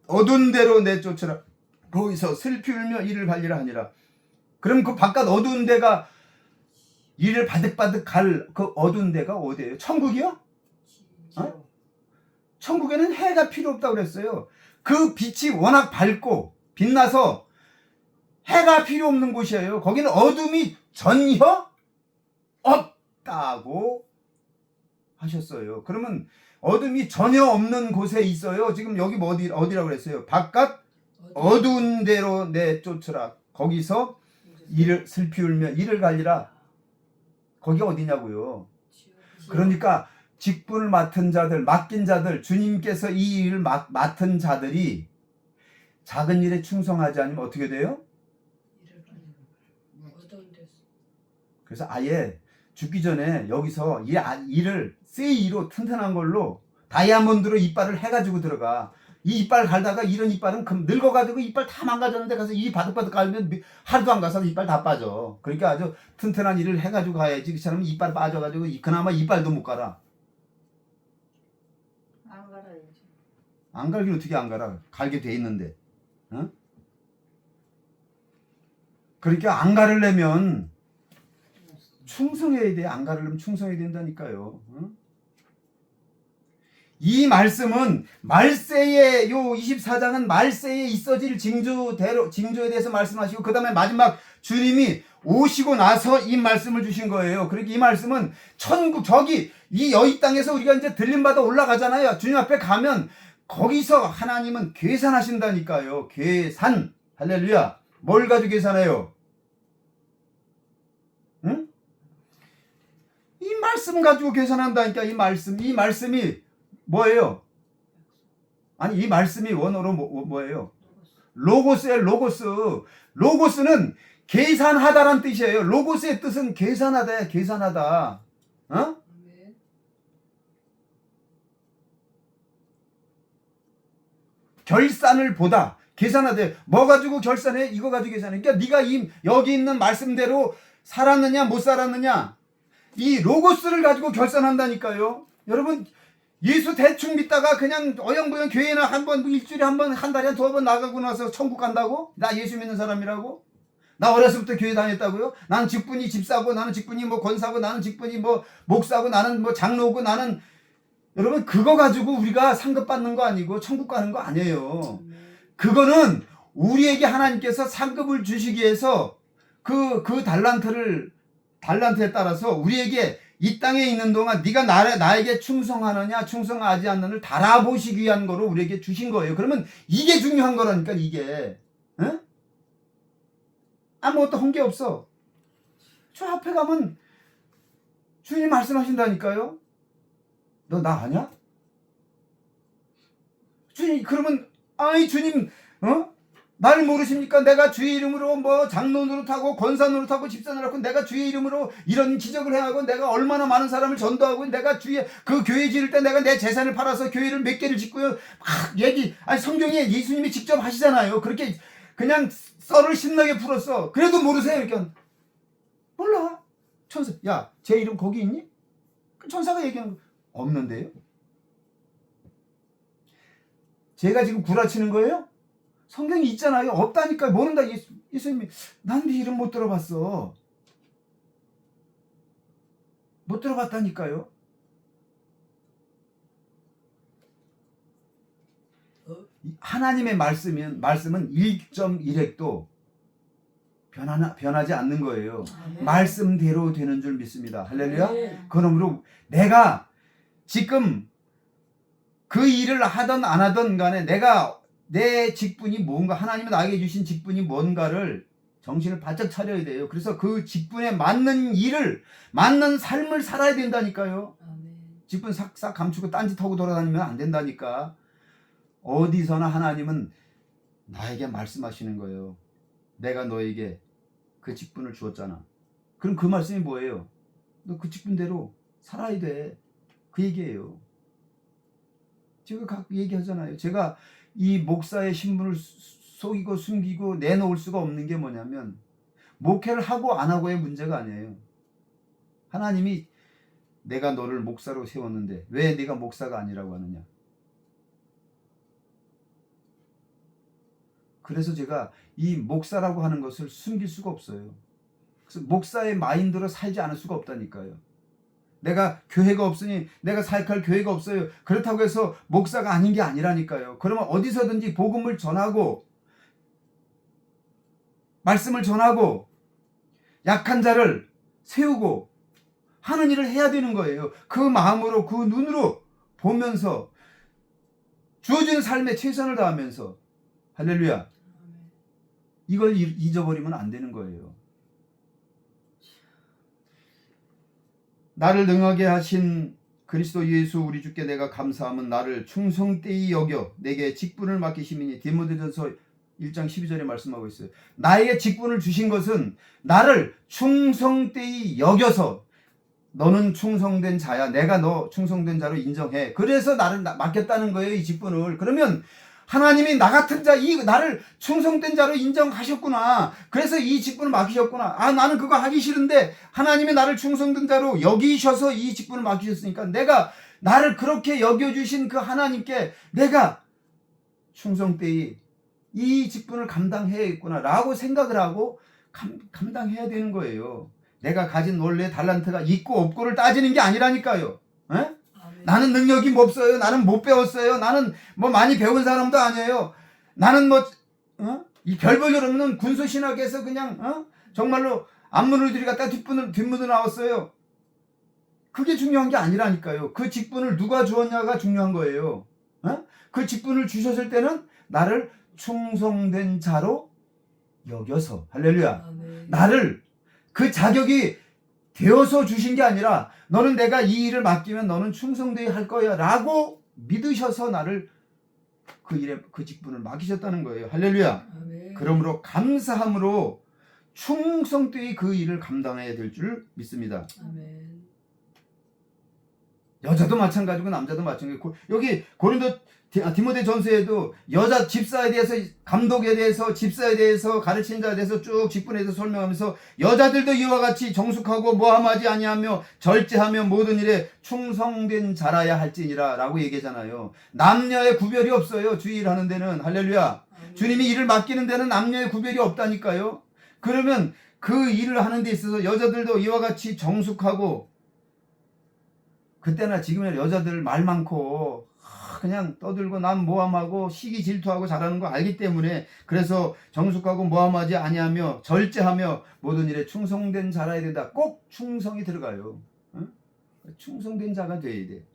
어두운 데로 내쫓으라. 거기서 슬피 울며 이를 갈리라 하니라. 그럼 그 바깥 어두운 데가 이를 바득바득 갈 그 어두운 데가 어디예요? 천국이요? 천국에는 해가 필요 없다고 그랬어요. 그 빛이 워낙 밝고 빛나서 해가 필요 없는 곳이에요. 거기는 어둠이 전혀 없다고 하셨어요. 그러면 어둠이 전혀 없는 곳에 있어요. 지금 여기 뭐 어디라고 그랬어요? 바깥 어두운 데로 내쫓으라. 거기서 이를 슬피 울며 이를 갈리라. 거기 어디냐고요. 그러니까 직분을 맡은 자들, 맡긴 자들, 주님께서 이 일을 맡은 자들이 작은 일에 충성하지 않으면 어떻게 돼요? 어두운 데서. 그래서 아예 죽기 전에 여기서 일을 세이로 튼튼한 걸로 다이아몬드로 이빨을 해가지고 들어가. 이 이빨 갈다가 이런 이빨은 늙어가지고 이빨 다 망가졌는데 가서 이 바득바득 갈면 하루도 안 가서 이빨 다 빠져. 그러니까 아주 튼튼한 일을 해가지고 가야지. 그 사람은 이빨 빠져가지고 그나마 이빨도 못 갈아. 안 갈아야지. 안 갈긴 어떻게 안 갈아? 갈게 돼 있는데. 어? 그러니까 안 가르려면 충성해야 돼. 안 가르려면 충성해야 된다니까요. 어? 이 말씀은 말세에 요 24장은 말세에 있어질 징조에 대해서 말씀하시고 그 다음에 마지막 주님이 오시고 나서 이 말씀을 주신 거예요. 그러니까 이 말씀은 천국 저기 이 여기 땅에서 우리가 이제 들림받아 올라가잖아요. 주님 앞에 가면 거기서 하나님은 계산하신다니까요. 계산. 할렐루야. 뭘 가지고 계산해요? 응? 이 말씀 가지고 계산한다니까. 이 말씀이 뭐예요? 아니 이 말씀이 원어로 뭐예요? 로고스예요. 로고스는 계산하다란 뜻이에요. 로고스의 뜻은 계산하다야. 계산하다. 어? 결산을 보다. 계산하다. 뭐 가지고 결산해? 이거 가지고 계산해. 그러니까 네가 여기 있는 말씀대로 살았느냐 못 살았느냐 이 로고스를 가지고 결산한다니까요. 여러분 예수 대충 믿다가 그냥 어영부영 교회나 한번 일주일에 한 번 한 달에 두어 번 나가고 나서 천국 간다고? 나 예수 믿는 사람이라고? 나 어렸을 때 교회 다녔다고요? 나는 직분이 집사고 나는 직분이 뭐 권사고 나는 직분이 뭐 목사고 나는 뭐 장로고 나는 여러분 그거 가지고 우리가 상급 받는 거 아니고 천국 가는 거 아니에요. 그거는 우리에게 하나님께서 상급을 주시기 위해서 그 달란트에 따라서 우리에게 이 땅에 있는 동안 네가 나에게 충성하느냐 충성하지 않느냐를 달아보시기 위한 거로 우리에게 주신 거예요. 그러면 이게 중요한 거라니까 이게. 응? 아무것도 한 게 없어. 저 앞에 가면 주님 말씀하신다니까요. 너 나 아냐? 주님 그러면 아이 주님 나를 모르십니까? 내가 주의 이름으로 뭐 장로 노릇하고 권사 노릇하고 집사 노릇하고 내가 주의 이름으로 이런 기적을 행하고 내가 얼마나 많은 사람을 전도하고 내가 그 교회 지을 때 내가 내 재산을 팔아서 교회를 몇 개를 짓고요. 아니 성경에 예수님이 직접 하시잖아요. 그렇게 그냥 썰을 신나게 풀었어. 그래도 모르세요. 그러니까 몰라. 천사 야 제 이름 거기 있니? 그 천사가 얘기하는 거 없는데요. 제가 지금 구라치는 거예요? 성경이 있잖아요. 없다니까. 모른다. 예수님이 난 네 이름 못 들어봤어. 못 들어봤다니까요. 하나님의 말씀은 1.1획도 변하지 않는 거예요. 아멘. 말씀대로 되는 줄 믿습니다. 할렐루야. 아멘. 그러므로 내가 지금 그 일을 하든 안 하든 간에 내가 내 직분이 뭔가, 하나님이 나에게 주신 직분이 뭔가를 정신을 바짝 차려야 돼요. 그래서 그 직분에 맞는 일을, 맞는 삶을 살아야 된다니까요. 아멘. 직분 싹싹 감추고 딴짓하고 돌아다니면 안 된다니까. 어디서나 하나님은 나에게 말씀하시는 거예요. 내가 너에게 그 직분을 주었잖아. 그럼 그 말씀이 뭐예요? 너 그 직분대로 살아야 돼. 그 얘기예요. 제가 가끔 얘기하잖아요. 제가 이 목사의 신분을 속이고 숨기고 내놓을 수가 없는 게 뭐냐면, 목회를 하고 안 하고의 문제가 아니에요. 하나님이 내가 너를 목사로 세웠는데 왜 네가 목사가 아니라고 하느냐. 그래서 제가 이 목사라고 하는 것을 숨길 수가 없어요. 그래서 목사의 마인드로 살지 않을 수가 없다니까요. 내가 교회가 없으니 내가 사역할 교회가 없어요. 그렇다고 해서 목사가 아닌 게 아니라니까요. 그러면 어디서든지 복음을 전하고 말씀을 전하고 약한 자를 세우고 하는 일을 해야 되는 거예요. 그 마음으로, 그 눈으로 보면서 주어진 삶에 최선을 다하면서. 할렐루야. 이걸 잊어버리면 안 되는 거예요. 나를 능하게 하신 그리스도 예수 우리 주께 내가 감사함은 나를 충성되이 여겨 내게 직분을 맡기심이니. 디모데전서 1장 12절에 말씀하고 있어요. 나에게 직분을 주신 것은 나를 충성되이 여겨서, 너는 충성된 자야, 내가 너 충성된 자로 인정해, 그래서 나를 맡겼다는 거예요, 이 직분을. 그러면 하나님이 나 같은 자, 나를 충성된 자로 인정하셨구나. 그래서 이 직분을 맡기셨구나. 아, 나는 그거 하기 싫은데 하나님이 나를 충성된 자로 여기셔서 이 직분을 맡기셨으니까 내가 나를 그렇게 여겨주신 그 하나님께 내가 충성되이 이 직분을 감당해야겠구나 라고 생각을 하고 감당해야 되는 거예요. 내가 가진 원래 달란트가 있고 없고를 따지는 게 아니라니까요. 에? 나는 능력이 없어요. 나는 못 배웠어요. 나는 뭐 많이 배운 사람도 아니에요. 나는 뭐 이 별볼일 없는 군소신학에서 그냥 정말로 앞문을 들이갔다 뒷문으로 나왔어요. 그게 중요한 게 아니라니까요. 그 직분을 누가 주었냐가 중요한 거예요. 그 직분을 주셨을 때는 나를 충성된 자로 여겨서, 할렐루야. 아멘. 나를 그 자격이 되어서 주신 게 아니라 너는 내가 이 일을 맡기면 너는 충성되이 할 거야 라고 믿으셔서 나를 그 일에, 그 직분을 맡기셨다는 거예요. 할렐루야. 아멘. 그러므로 감사함으로 충성되이 그 일을 감당해야 될 줄 믿습니다. 아멘. 여자도 마찬가지고 남자도 마찬가지고, 여기 고린도 디모데 전서에도 여자 집사에 대해서, 감독에 대해서, 집사에 대해서, 가르치는 자에 대해서 쭉 직분에 대해서 설명하면서 여자들도 이와 같이 정숙하고 모함하지 아니하며 절제하며 모든 일에 충성된 자라야 할지니라 라고 얘기하잖아요. 남녀의 구별이 없어요. 주의 일 하는 데는. 할렐루야. 아멘. 주님이 일을 맡기는 데는 남녀의 구별이 없다니까요. 그러면 그 일을 하는 데 있어서 여자들도 이와 같이 정숙하고, 그때나 지금이나 여자들 말 많고 그냥 떠들고 남 모함하고 시기 질투하고 잘하는 거 알기 때문에, 그래서 정숙하고 모함하지 아니하며 절제하며 모든 일에 충성된 자라야 된다. 꼭 충성이 들어가요. 응? 충성된 자가 돼야 돼.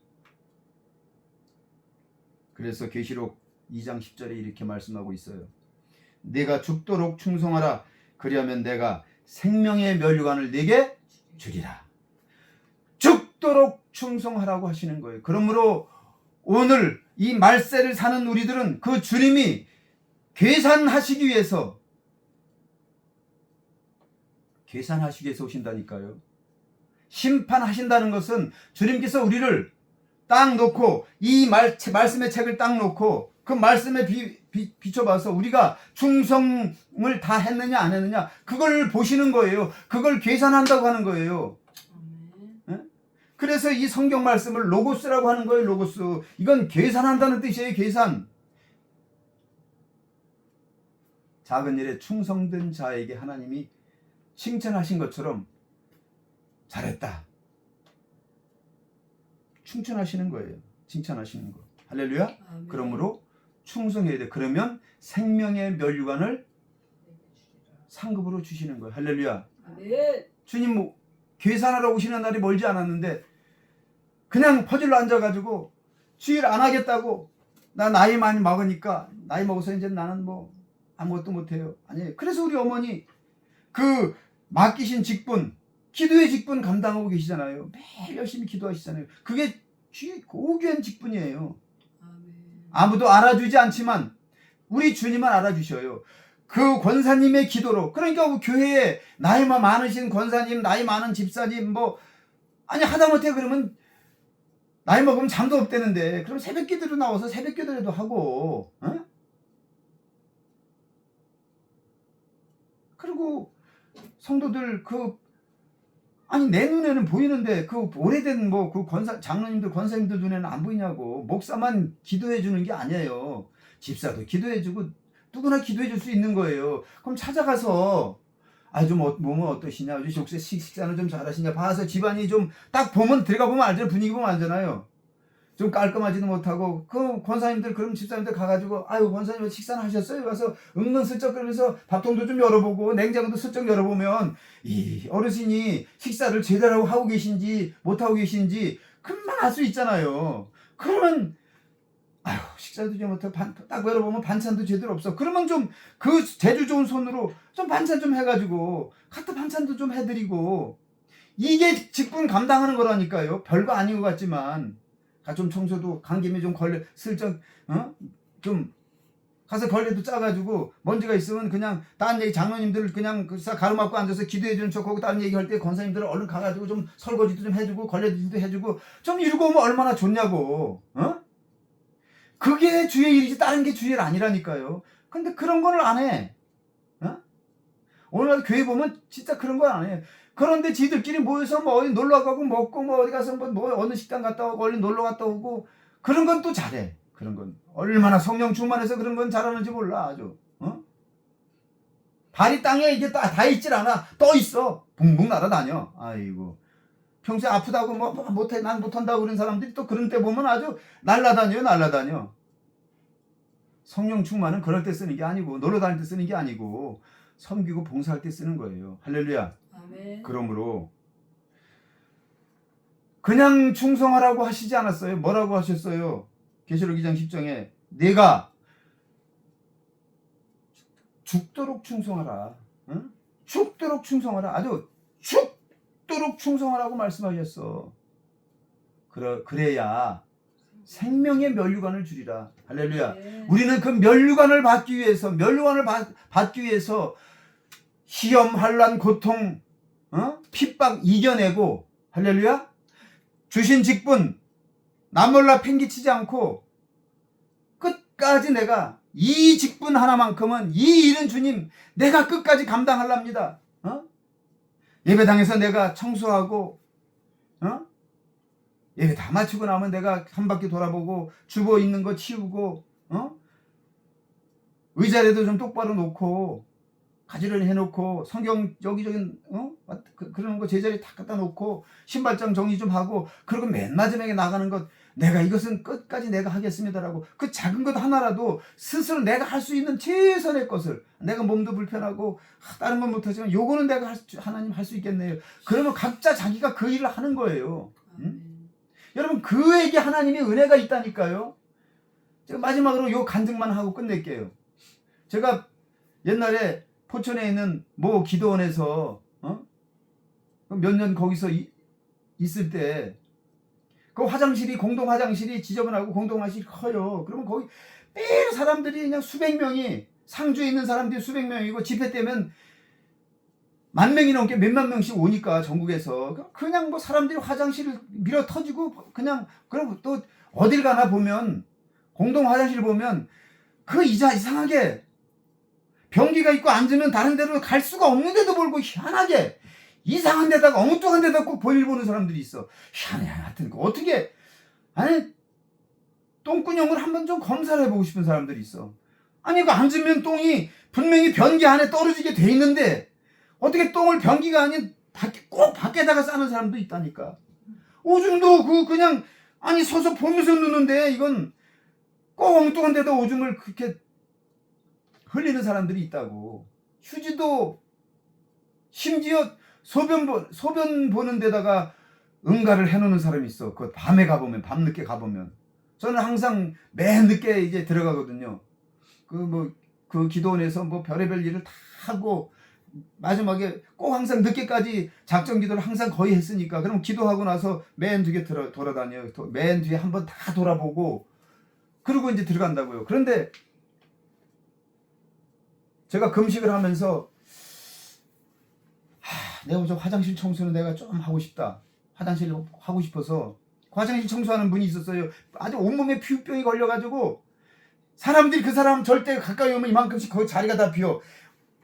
그래서 계시록 2장 10절에 이렇게 말씀하고 있어요. 내가 죽도록 충성하라. 그리하면 내가 생명의 면류관을 네게 주리라. 죽도록 충성하라고 하시는 거예요. 그러므로 오늘 이 말세를 사는 우리들은 그 주님이 계산하시기 위해서 오신다니까요. 심판하신다는 것은 주님께서 우리를 딱 놓고, 이 말씀의 책을 딱 놓고 그 말씀에 비춰봐서 우리가 충성을 다 했느냐 안 했느냐 그걸 보시는 거예요. 그걸 계산한다고 하는 거예요. 그래서 이 성경 말씀을 로고스라고 하는 거예요. 로고스. 이건 계산한다는 뜻이에요. 계산. 작은 일에 충성된 자에게 하나님이 칭찬하신 것처럼 잘했다, 칭찬하시는 거예요. 칭찬하시는 거. 할렐루야. 아멘. 그러므로 충성해야 돼. 그러면 생명의 면류관을 상급으로 주시는 거예요. 할렐루야. 아멘. 주님 뭐 계산하러 오시는 날이 멀지 않았는데 그냥 퍼질러 앉아가지고 주일 안 하겠다고, 나 나이 많이 먹으니까, 나이 먹어서 이제 나는 뭐 아무것도 못해요. 아니, 그래서 우리 어머니 그 맡기신 직분, 기도의 직분 감당하고 계시잖아요. 매일 열심히 기도하시잖아요. 그게 고귀한 직분이에요. 아멘. 아무도 알아주지 않지만 우리 주님은 알아주셔요. 그 권사님의 기도로. 그러니까 교회에 나이 많으신 권사님, 나이 많은 집사님 뭐 아니 하다못해 그러면 나이 먹으면 잠도 없대는데 그럼 새벽 기도로 나와서 새벽 기도라도 하고, 어? 그리고 성도들 아니 내 눈에는 보이는데 그 오래된 뭐 그 장로님들 권사님들 눈에는 안 보이냐고. 목사만 기도해 주는 게 아니에요. 집사도 기도해 주고 누구나 기도해 줄 수 있는 거예요. 그럼 찾아가서 좀 몸은 어떠시냐, 혹시 식사는 좀 잘하시냐 봐서 집안이 좀 딱 보면, 들어가 보면 알잖아요. 분위기 보면 알잖아요. 좀 깔끔하지도 못하고, 그 권사님들, 그럼 집사님들 가가지고 권사님 식사는 하셨어요? 가서 은근슬쩍 그러면서 밥통도 좀 열어보고 냉장고도 슬쩍 열어보면 이 어르신이 식사를 제대로 하고 계신지 못하고 계신지 금방 알 수 있잖아요. 그러면 식사도 좀 못하고 딱 열어보면 반찬도 제대로 없어. 그러면 좀 그 재주 좋은 손으로 좀 반찬 좀 해가지고 카트 반찬도 좀 해드리고, 이게 직분 감당하는 거라니까요. 별거 아닌 것 같지만 좀 청소도 간 김에 좀 슬쩍 좀 가서 걸레도 짜가지고 먼지가 있으면 그냥 다른 얘기, 장로님들 그냥 가로막고 앉아서 기도해주는 척하고 다른 얘기할 때 권사님들 얼른 가가지고 좀 설거지도 좀 해주고 걸레질도 해주고 좀 이러고 오면 얼마나 좋냐고. 그게 주의 일이지 다른 게 주의 일 아니라니까요. 근데 그런 거를 안 해. 오늘 교회 보면 진짜 그런 걸 안 해. 그런데 지들끼리 모여서 뭐 어디 놀러 가고 먹고 뭐 어디 가서 뭐 어느 식당 갔다 오고 얼른 놀러 갔다 오고 그런 건 또 잘해. 그런 건 얼마나 성령 충만해서 그런 건 잘하는지 몰라 아주. 발이 땅에 이게 다 있질 않아. 떠 있어. 붕붕 날아다녀. 아이고. 평소에 아프다고 뭐 못해, 난 못한다고 그런 사람들이 또 그런 때 보면 아주 날라다녀. 성령 충만은 그럴 때 쓰는 게 아니고 놀러 다닐 때 쓰는 게 아니고 섬기고 봉사할 때 쓰는 거예요. 할렐루야. 아멘. 그러므로 그냥 충성하라고 하시지 않았어요. 뭐라고 하셨어요? 계시록 2장 10장에 내가 죽도록 충성하라. 응? 죽도록 충성하라. 아주 죽도록 충성하라고 말씀하셨어. 그래야 생명의 면류관을 주리라. 할렐루야. 네. 우리는 그 면류관을 받기 위해서 시험, 환난, 고통, 핍박 이겨내고, 할렐루야, 주신 직분 남 몰라 팽개치지 않고 끝까지 내가 이 직분 하나만큼은, 이 일은 주님 내가 끝까지 감당하랍니다. 예배당에서 내가 청소하고 예배 다 마치고 나면 내가 한 바퀴 돌아보고 주보 있는 거 치우고 의자라도 좀 똑바로 놓고 가지런히 해놓고 성경 여기저기 그런 거 제자리 다 갖다 놓고 신발장 정리 좀 하고, 그리고 맨 마지막에 나가는 것, 내가 이것은 끝까지 내가 하겠습니다라고 그 작은 것 하나라도 스스로 내가 할 수 있는 최선의 것을, 내가 몸도 불편하고 다른 건 못하지만 요거는 내가 하나님 할 수 있겠네요. 그러면 각자 자기가 그 일을 하는 거예요. 여러분, 그에게 하나님의 은혜가 있다니까요. 제가 마지막으로 요 간증만 하고 끝낼게요. 제가 옛날에 포천에 있는 모 기도원에서 몇 년 거기서 있을 때 그 화장실이, 공동 화장실이 지저분하고 공동 화장실이 커요. 그러면 거기 매일 사람들이 그냥 수백 명이, 상주에 있는 사람들이 수백 명이고 집회 때면 10,000명이 넘게 몇만 명씩 오니까 전국에서 그냥 뭐 사람들이 화장실을 밀어 터지고 그냥, 그럼 또 어딜 가나 보면 공동 화장실 보면 그 이상하게 변기가 있고 앉으면 다른 데로 갈 수가 없는데도 불구하고 희한하게 이상한 데다가, 엉뚱한 데다가 꼭 볼일 보는 사람들이 있어. 희한해. 하여튼 어떻게, 아니 똥구녕을 한번 좀 검사를 해보고 싶은 사람들이 있어. 아니 그 앉으면 똥이 분명히 변기 안에 떨어지게 돼 있는데 어떻게 똥을 변기가 아닌 꼭 밖에다가 싸는 사람도 있다니까. 오줌도 그냥 아니 서서 보면서 누는데 이건 꼭 엉뚱한데도 오줌을 그렇게 흘리는 사람들이 있다고. 휴지도 심지어 소변 보는 데다가 응가를 해놓는 사람이 있어. 그 밤에 가보면, 밤늦게 가보면. 저는 항상 맨 늦게 이제 들어가거든요. 그 기도원에서 뭐 별의별 일을 다 하고 마지막에 꼭 항상 늦게까지 작전 기도를 항상 거의 했으니까, 그럼 기도하고 나서 맨 뒤에 돌아다녀요. 맨 뒤에 한번 다 돌아보고 그러고 이제 들어간다고요. 그런데 제가 금식을 하면서 내가 저 화장실 청소는 내가 좀 하고 싶다. 화장실 하고 싶어서 화장실 청소하는 분이 있었어요. 아주 온몸에 피부병이 걸려가지고 사람들이 그 사람 절대 가까이 오면 이만큼씩 거기 자리가 다 비어.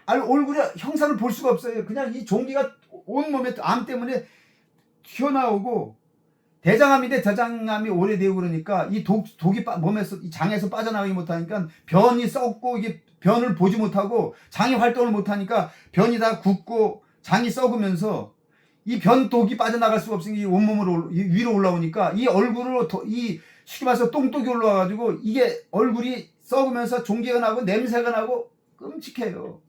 얼굴에 형상을 볼 수가 없어요. 그냥 이 종기가 온몸에 암 때문에 튀어나오고, 대장암인데 대장암이 오래되고 그러니까 이 독이 몸에서, 이 장에서 빠져나가지 못하니까 변이 썩고, 이게 변을 보지 못하고 장이 활동을 못하니까 변이 다 굳고 장이 썩으면서 이 변독이 빠져나갈 수가 없으니 온몸으로 위로 올라오니까 이 얼굴로 이 쉽게 말해서 똥독이 올라와가지고 이게 얼굴이 썩으면서 종기가 나고 냄새가 나고 끔찍해요.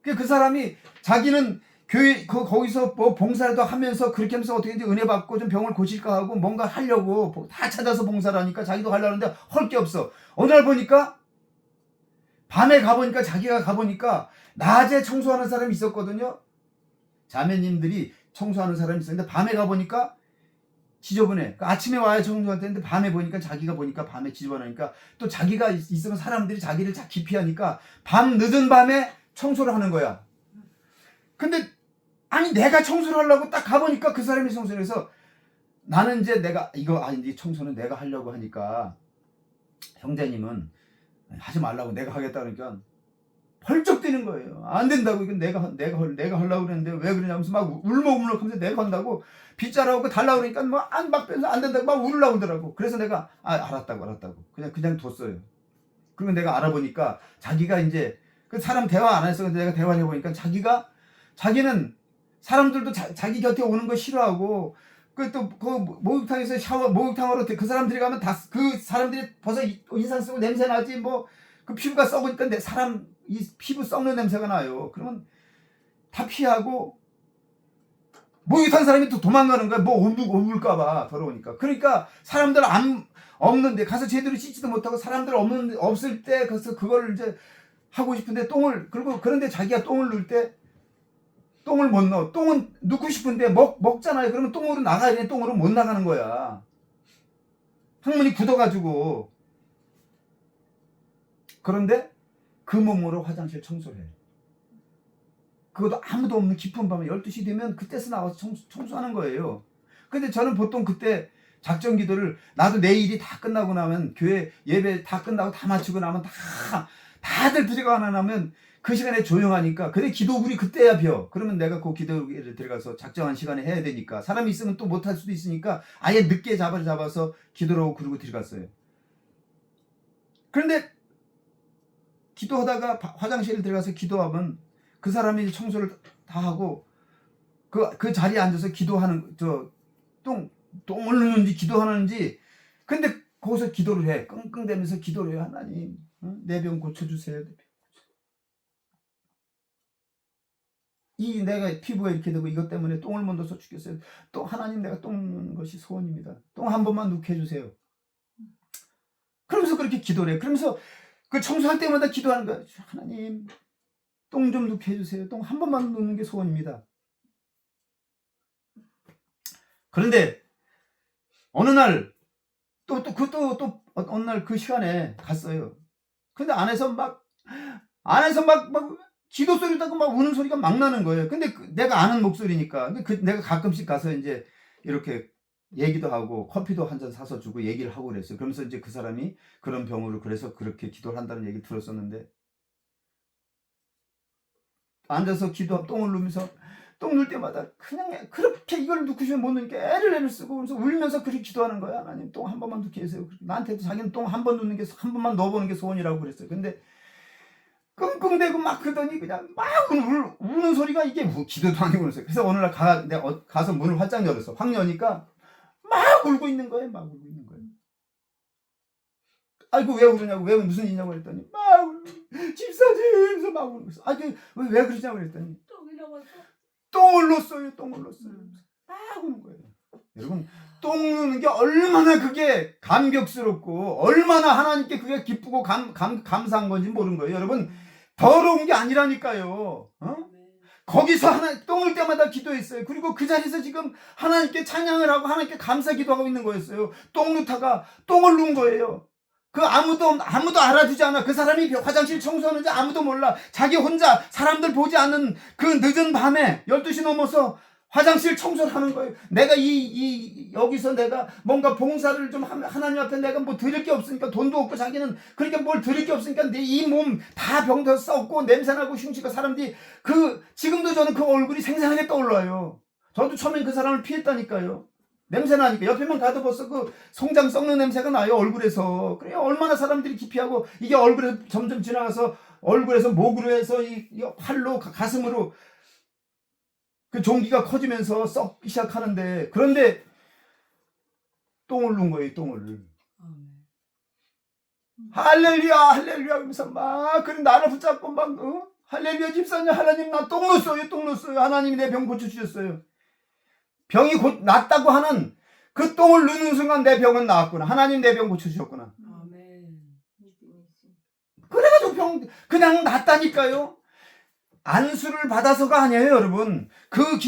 그 사람이 자기는 교회 거기서 뭐 봉사도 하면서 그렇게 하면서 어떻게든지 은혜 받고 좀 병을 고칠까 하고 뭔가 하려고 다 찾아서 봉사를 하니까 자기도 하려는데 할 게 없어. 어느 날 보니까 밤에 가보니까, 자기가 가보니까 낮에 청소하는 사람이 있었거든요. 자매님들이 청소하는 사람이 있었는데 밤에 가보니까 지저분해. 아침에 와야 청소할 텐데 밤에 보니까, 자기가 보니까 밤에 지저분하니까, 또 자기가 있으면 사람들이 자기를 기피하니까 밤 늦은 밤에 청소를 하는 거야. 근데 아니 내가 청소를 하려고 딱 가보니까 그 사람이 청소를 해서, 나는 이제 내가 이 청소는 내가 하려고 하니까 형제님은 하지 말라고 내가 하겠다 그러니까 펄쩍 뛰는 거예요. 안 된다고. 이건 내가 하려고 그랬는데 왜 그러냐면서 막 울먹울먹하면서 내가 한다고 빗자루하고 달라고 그러니까 막 빼서 안 된다고 막 울으려고 그러더라고. 그래서 내가 알았다고 그냥 뒀어요. 그리고 내가 알아보니까 자기가 이제 그 사람 대화 안 했어. 근데 내가 대화를 해보니까 자기는 사람들도 자기 곁에 오는 거 싫어하고, 그 목욕탕에서 목욕탕으로 그 사람들이 가면 다 그 사람들이 벌써 인상 쓰고 냄새 나지, 뭐 그 피부가 썩으니까 이 피부 썩는 냄새가 나요. 그러면 다 피하고 목욕탕 사람이 또 도망가는 거야. 뭐 옮을까봐 더러우니까. 그러니까 사람들 없는데 가서 제대로 씻지도 못하고, 사람들 없을 때 가서 그걸 이제 하고 싶은데 그런데 자기가 똥을 넣을 때 똥을 못 넣어. 똥은 넣고 싶은데 먹잖아요. 그러면 똥으로 나가야 되는데 똥으로 못 나가는 거야. 항문이 굳어가지고. 그런데 그 몸으로 화장실 청소를 해. 그것도 아무도 없는 깊은 밤에 12시 되면 그때서 나와서 청소하는 거예요. 근데 저는 보통 그때 작전 기도를, 나도 내 일이 다 끝나고 나면, 교회 예배 다 끝나고 다 마치고 나면 다들 들어가나 나면 그 시간에 조용하니까, 그래 우리 그때야 비어. 그러면 내가 그 기도를 들어가서 작정한 시간에 해야 되니까, 사람이 있으면 또 못할 수도 있으니까 아예 늦게 잡아서 기도를 하고 그러고 들어갔어요. 그런데 기도하다가 화장실에 들어가서 기도하면 그 사람이 청소를 다 하고 그 자리에 앉아서 기도하는, 똥을 넣는지 기도하는지, 근데 거기서 기도를 해. 끙끙대면서 기도를 해. 하나님, 내 병 고쳐주세요. 내가 피부가 이렇게 되고 이것 때문에 똥을 못 넣어서 죽겠어요. 또 하나님, 내가 똥 넣는 것이 소원입니다. 똥 한 번만 넣게 해주세요. 그러면서 그렇게 기도를 해. 그러면서 그 청소할 때마다 기도하는 거야. 하나님, 똥 좀 넣게 해주세요. 똥 한 번만 넣는 게 소원입니다. 그런데 어느 날 어느 날 그 시간에 갔어요. 근데 안에서 막 기도 소리 나고 막 우는 소리가 막 나는 거예요. 근데 내가 아는 목소리니까. 내가 가끔씩 가서 이제 이렇게 얘기도 하고 커피도 한 잔 사서 주고 얘기를 하고 그랬어요. 그러면서 이제 그 사람이 그런 병으로 그래서 그렇게 기도를 한다는 얘기를 들었었는데, 앉아서 똥을 누면서 똥 넣을 때마다 그냥 그렇게 이걸 넣고 싶으면 못 넣으니까 애를 쓰고, 그래서 울면서 그렇게 기도하는 거야. 하나님, 똥 한 번만 넣게 해주세요. 나한테도 자기는 똥 한 번 넣는 게, 한 번만 넣어보는 게 소원이라고 그랬어요. 근데 끙끙대고 막 그러더니 그냥 막 우는 소리가, 이게 뭐 기도도 아니고 그랬어요. 그래서 어느 날 내가 가서 문을 활짝 열었어. 확 여니까 막 울고 있는 거예요. 아이고 왜 그러냐고, 왜 무슨 일이냐고 그랬더니 막 집사님 막 울고 있어. 아, 왜 그러냐고 그랬더니 똥이 나와서. 똥을 넣었어요. 막 우는 거예요. 여러분, 똥 누는 게 얼마나 그게 감격스럽고 얼마나 하나님께 그게 기쁘고 감사한 건지 모르는 거예요. 여러분, 더러운 게 아니라니까요. 거기서 똥을 때마다 기도했어요. 그리고 그 자리에서 지금 하나님께 찬양을 하고 하나님께 감사 기도하고 있는 거였어요. 똥 누다가 똥을 누운 거예요. 아무도 알아주지 않아. 그 사람이 화장실 청소하는지 아무도 몰라. 자기 혼자 사람들 보지 않는 그 늦은 밤에 12시 넘어서 화장실 청소를 하는 거예요. 내가 여기서 내가 뭔가 봉사를 좀 하면 하나님 앞에 내가 뭐 드릴 게 없으니까, 돈도 없고 자기는 그러니까 뭘 드릴 게 없으니까 내 이 몸 다 병들어 썩고 냄새나고 흉치고 사람들이 지금도 저는 그 얼굴이 생생하게 떠올라요. 저도 처음엔 그 사람을 피했다니까요. 냄새나니까 옆에만 가도 벌써 그 송장 썩는 냄새가 나요, 얼굴에서. 그래, 얼마나 사람들이 기피하고 이게 얼굴에 점점 지나가서 얼굴에서 목으로 해서 이 팔로 가슴으로 그 종기가 커지면서 썩기 시작하는데, 그런데 똥을 누운 거예요, 똥을. 할렐루야 할렐루야 하면서 막 그래 나를 붙잡고 막 할렐루야 집사님, 하나님 나 똥 넣었어요. 하나님이 내 병 고쳐주셨어요. 병이 곧 낫다고 하는 그 똥을 누는 순간 내 병은 나았구나. 하나님 내 병 고쳐주셨구나. 그래가지고 그냥 낫다니까요. 안수를 받아서가 아니에요, 여러분. 그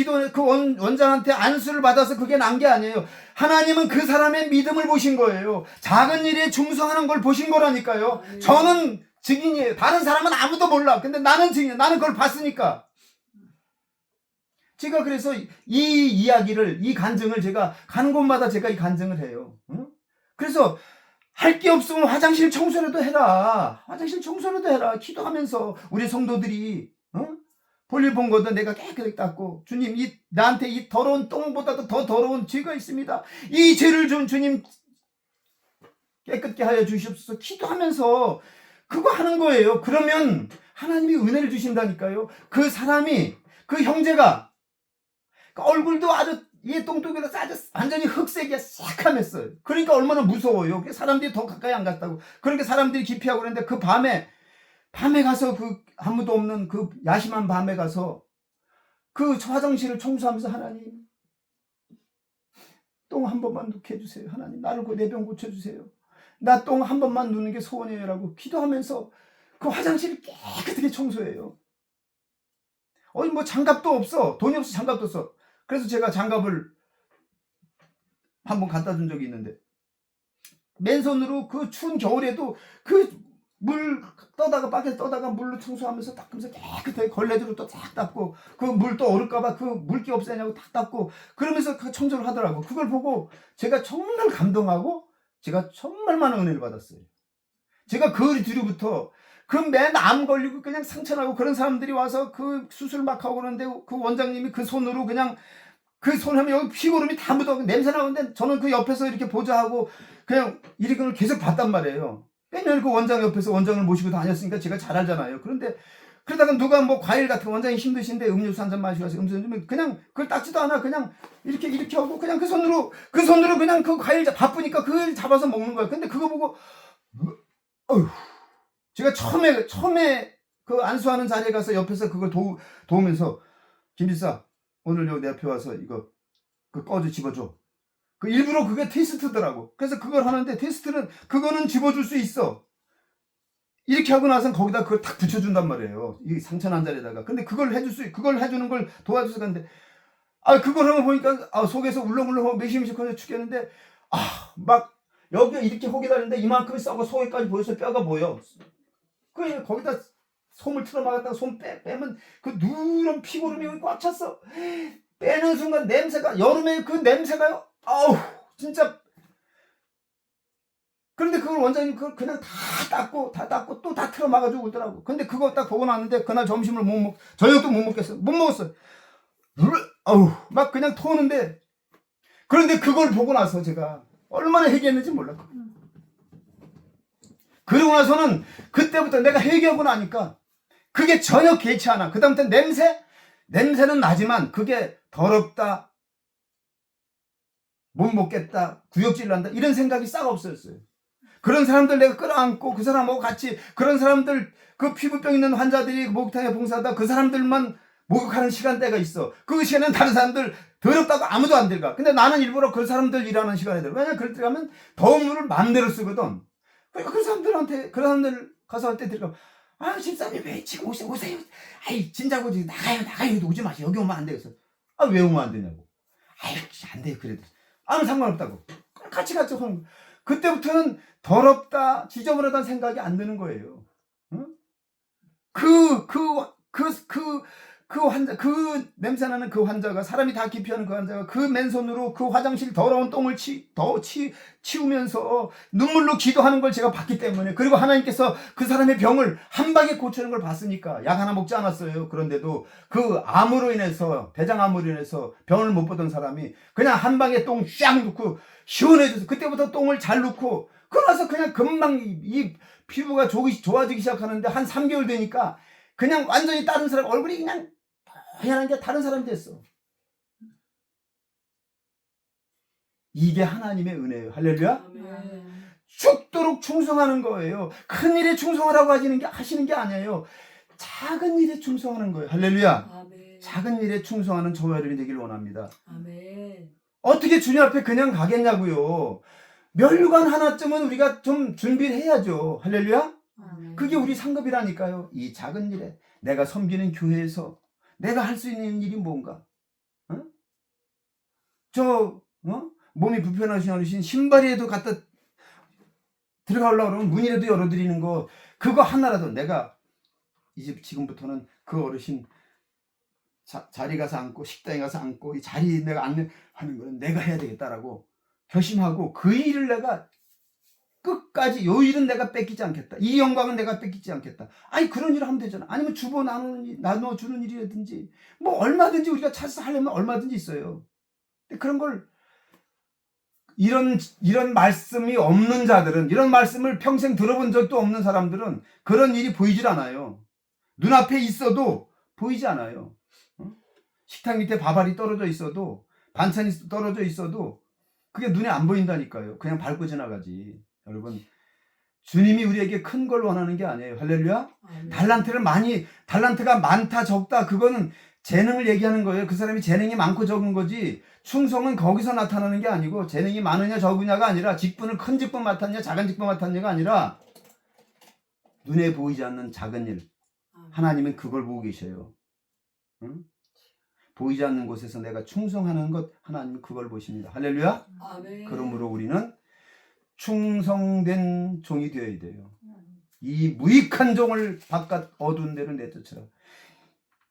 원장한테 안수를 받아서 그게 난 게 아니에요. 하나님은 그 사람의 믿음을 보신 거예요. 작은 일에 충성하는 걸 보신 거라니까요. 저는 증인이에요. 다른 사람은 아무도 몰라. 근데 나는 증인이에요. 나는 그걸 봤으니까. 제가 그래서 이 이야기를, 이 간증을 제가 가는 곳마다 제가 이 간증을 해요. 응? 그래서 할 게 없으면 화장실 청소라도 해라. 기도하면서 우리 성도들이 볼일 본 것도 내가 깨끗하게 닦고, 주님 나한테 이 더러운 똥보다도 더 더러운 죄가 있습니다. 이 죄를 좀 주님 깨끗게 하여 주시옵소서. 기도하면서 그거 하는 거예요. 그러면 하나님이 은혜를 주신다니까요. 그 사람이, 그 형제가 얼굴도 아주 똥똥이라서 아주 완전히 흑색이야, 새카맸어요. 그러니까 얼마나 무서워요. 사람들이 더 가까이 안 갔다고. 그러니까 사람들이 기피하고 그랬는데 그 밤에 가서 아무도 없는 그 야심한 밤에 가서 그 화장실을 청소하면서, 하나님 똥 한 번만 누게 해주세요. 하나님 나를 내 병 고쳐주세요. 나 똥 한 번만 누는 게 소원이에요 라고 기도하면서 그 화장실을 깨끗하게 청소해요. 뭐 장갑도 없어. 돈이 없어 장갑도 없어. 그래서 제가 장갑을 한번 갖다 준 적이 있는데, 맨손으로 그 추운 겨울에도 물 밖에서 떠다가 물로 청소하면서 닦으면서 깨끗하게 걸레질로 또 싹 닦고, 그 물 또 얼을까봐 그 물기 없애냐고 탁 닦고, 그러면서 그 청소를 하더라고. 그걸 보고 제가 정말 감동하고 제가 정말 많은 은혜를 받았어요. 제가 그 뒤로부터 그 맨 암 걸리고 그냥 상처나고 그런 사람들이 와서 그 수술 막 하고 그러는데, 그 원장님이 그 손으로 그냥 그 손 하면 여기 피고름이 다 묻어 냄새 나는데, 저는 그 옆에서 이렇게 보좌하고 그냥 이걸 계속 봤단 말이에요. 맨날 그 원장 옆에서 원장을 모시고 다녔으니까 제가 잘 알잖아요. 그러다가 누가 뭐 과일 같은 거, 원장이 힘드신데 음료수 한 잔 마시고 와서 음료수 좀, 그냥 그걸 닦지도 않아. 그냥 이렇게 하고 그냥 그 손으로 그냥 그 과일 바쁘니까 그걸 잡아서 먹는 거야. 근데 그거 보고 제가 처음에 그 안수하는 자리에 가서 옆에서 그걸 도우면서, 김지사 오늘 여기 내 앞에 와서 이거 꺼져 집어줘. 일부러 그게 테스트더라고. 그래서 그걸 하는데, 테스트는 그거는 집어줄 수 있어. 이렇게 하고 나서는 거기다 그걸 탁 붙여준단 말이에요. 이 상처 난 자리에다가. 근데 그걸 해주는 걸 도와줘서 갔는데, 그걸 하면 보니까 속에서 울렁울렁하고 매시매시하고 죽겠는데, 막 여기가 이렇게 혹이 다는데 이만큼이 썩어 속에까지 보여서 뼈가 보여. 거기다 솜을 틀어막았다가 솜 빼면 그 누런 피고름이 여기 꽉 찼어. 빼는 순간 냄새가, 여름에 그 냄새가요. 진짜. 그런데 그걸 원장님 그냥 다 닦고 또 다 틀어 막아주고 오더라고. 근데 그거 딱 보고 났는데 그날 점심을 저녁도 못 먹었어. 막 그냥 토는데, 그런데 그걸 보고 나서 제가 얼마나 회개했는지 몰라. 그러고 나서는 그때부터 내가 회개하고 나니까 그게 전혀 개의치 않아. 그 다음부터 냄새는 나지만 그게 더럽다, 못 먹겠다, 구역질 난다, 이런 생각이 싹 없어졌어요. 그런 사람들 내가 끌어안고 그 사람하고 같이 그런 사람들 그 피부병 있는 환자들이 목욕탕에 봉사하다 그 사람들만 목욕하는 시간대가 있어. 그 시간에는 다른 사람들 더럽다고 아무도 안 들어가. 근데 나는 일부러 그 사람들 일하는 시간에 들어. 왜냐면 그럴 때 가면 더운 물을 마음대로 쓰거든. 그러니까 그 사람들한테 그 사람들 가서 할 때 들어가. 아 집사님 왜 지금 오세요. 아이 진짜고 나가요 오지 마세요. 여기 오면 안 되겠어. 아 왜 오면 안 되냐고. 아이 안 돼요 그래도. 아무 상관없다고. 같이 하는 거. 그때부터는 더럽다 지저분하다는 생각이 안 드는 거예요. 응? 그 환자, 그 냄새나는 그 환자가, 사람이 다 기피하는 그 환자가 그 맨손으로 그 화장실 더러운 똥을 치우면서 눈물로 기도하는 걸 제가 봤기 때문에, 그리고 하나님께서 그 사람의 병을 한 방에 고치는 걸 봤으니까, 약 하나 먹지 않았어요. 그런데도 그 암으로 인해서, 대장암으로 인해서 병을 못 보던 사람이 그냥 한 방에 똥 샥 넣고 시원해져서, 그때부터 똥을 잘 넣고, 그러나서 그냥 금방 이 피부가 좋아지기 시작하는데, 한 3개월 되니까 그냥 완전히 다른 사람 얼굴이 그냥 하얀 게 다른 사람이 됐어. 이게 하나님의 은혜예요. 할렐루야. 죽도록 충성하는 거예요. 큰 일에 충성하라고 하시는 게 아니에요. 작은 일에 충성하는 거예요. 할렐루야. 아멘. 작은 일에 충성하는 저와 여러분이 되길 원합니다. 아멘. 어떻게 주님 앞에 그냥 가겠냐고요. 면류관 하나쯤은 우리가 좀 준비를 해야죠. 할렐루야. 그게 우리 상급이라니까요. 이 작은 일에 내가 섬기는 교회에서 내가 할 수 있는 일이 뭔가? 몸이 불편하신 어르신 신발이라도 갖다 들어가려고 그러면 문이라도 열어드리는 거, 그거 하나라도 내가 이제 지금부터는 그 어르신 자리 가서 앉고 식당에 가서 앉고 이 자리 내가 앉는 하는 거는 내가 해야 되겠다라고 결심하고 그 일을 내가 끝까지, 요 일은 내가 뺏기지 않겠다. 이 영광은 내가 뺏기지 않겠다. 아니 그런 일을 하면 되잖아. 아니면 주보 나눠주는 일이라든지 뭐 얼마든지 우리가 찾아서 하려면 얼마든지 있어요. 근데 그런 걸 이런 말씀이 없는 자들은, 이런 말씀을 평생 들어본 적도 없는 사람들은 그런 일이 보이질 않아요. 눈앞에 있어도 보이지 않아요. 식탁 밑에 밥알이 떨어져 있어도, 반찬이 떨어져 있어도 그게 눈에 안 보인다니까요. 그냥 밟고 지나가지. 여러분, 주님이 우리에게 큰 걸 원하는 게 아니에요. 할렐루야. 달란트가 많다 적다 그거는 재능을 얘기하는 거예요. 그 사람이 재능이 많고 적은 거지, 충성은 거기서 나타나는 게 아니고, 재능이 많으냐 적으냐가 아니라, 직분을 큰 직분 맡았냐 작은 직분 맡았냐가 아니라, 눈에 보이지 않는 작은 일, 하나님은 그걸 보고 계셔요. 응? 보이지 않는 곳에서 내가 충성하는 것, 하나님은 그걸 보십니다. 할렐루야. 아멘. 그러므로 우리는 충성된 종이 되어야 돼요. 이 무익한 종을 바깥 어두운 데로 내쫓으라.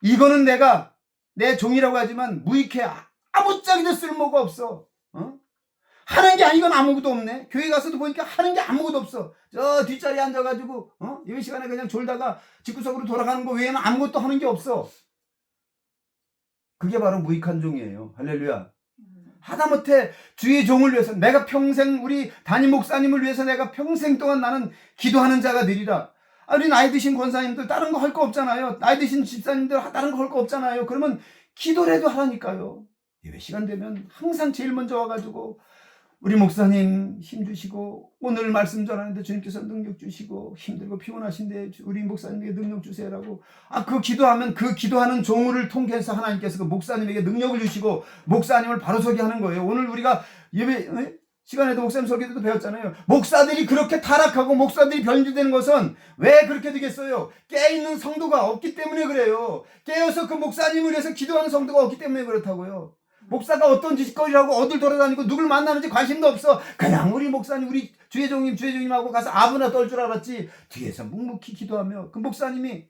이거는 내가 내 종이라고 하지만 무익해. 아무짝에도 쓸모가 없어. 하는 게 아니건 아무것도 없네. 교회 가서도 보니까 하는 게 아무것도 없어. 저 뒷자리에 앉아가지고 이 시간에 그냥 졸다가 집구석으로 돌아가는 거 외에는 아무것도 하는 게 없어. 그게 바로 무익한 종이에요. 할렐루야. 하다못해 주의 종을 위해서, 내가 평생 우리 담임 목사님을 위해서 내가 평생 동안 나는 기도하는 자가 되리라. 우리 나이 드신 권사님들 다른 거 할 거 없잖아요. 나이 드신 집사님들 다른 거 할 거 없잖아요. 그러면 기도라도 하라니까요. 예배 시간 되면 항상 제일 먼저 와가지고 우리 목사님 힘주시고, 오늘 말씀 전하는데 주님께서 능력 주시고, 힘들고 피곤하신데 우리 목사님에게 능력 주세요라고, 그 기도하면 그 기도하는 종을 통해서 하나님께서 그 목사님에게 능력을 주시고 목사님을 바로 서게 하는 거예요. 오늘 우리가 예배 시간에도 목사님 설교 때도 배웠잖아요. 목사들이 그렇게 타락하고 목사들이 변질되는 것은 왜 그렇게 되겠어요? 깨어있는 성도가 없기 때문에 그래요. 깨어서 그 목사님을 위해서 기도하는 성도가 없기 때문에 그렇다고요. 목사가 어떤 짓거리라고 어딜 돌아다니고 누굴 만나는지 관심도 없어. 그냥 우리 목사님, 우리 주혜종님하고 가서 아부나 떨 줄 알았지, 뒤에서 묵묵히 기도하며 그 목사님이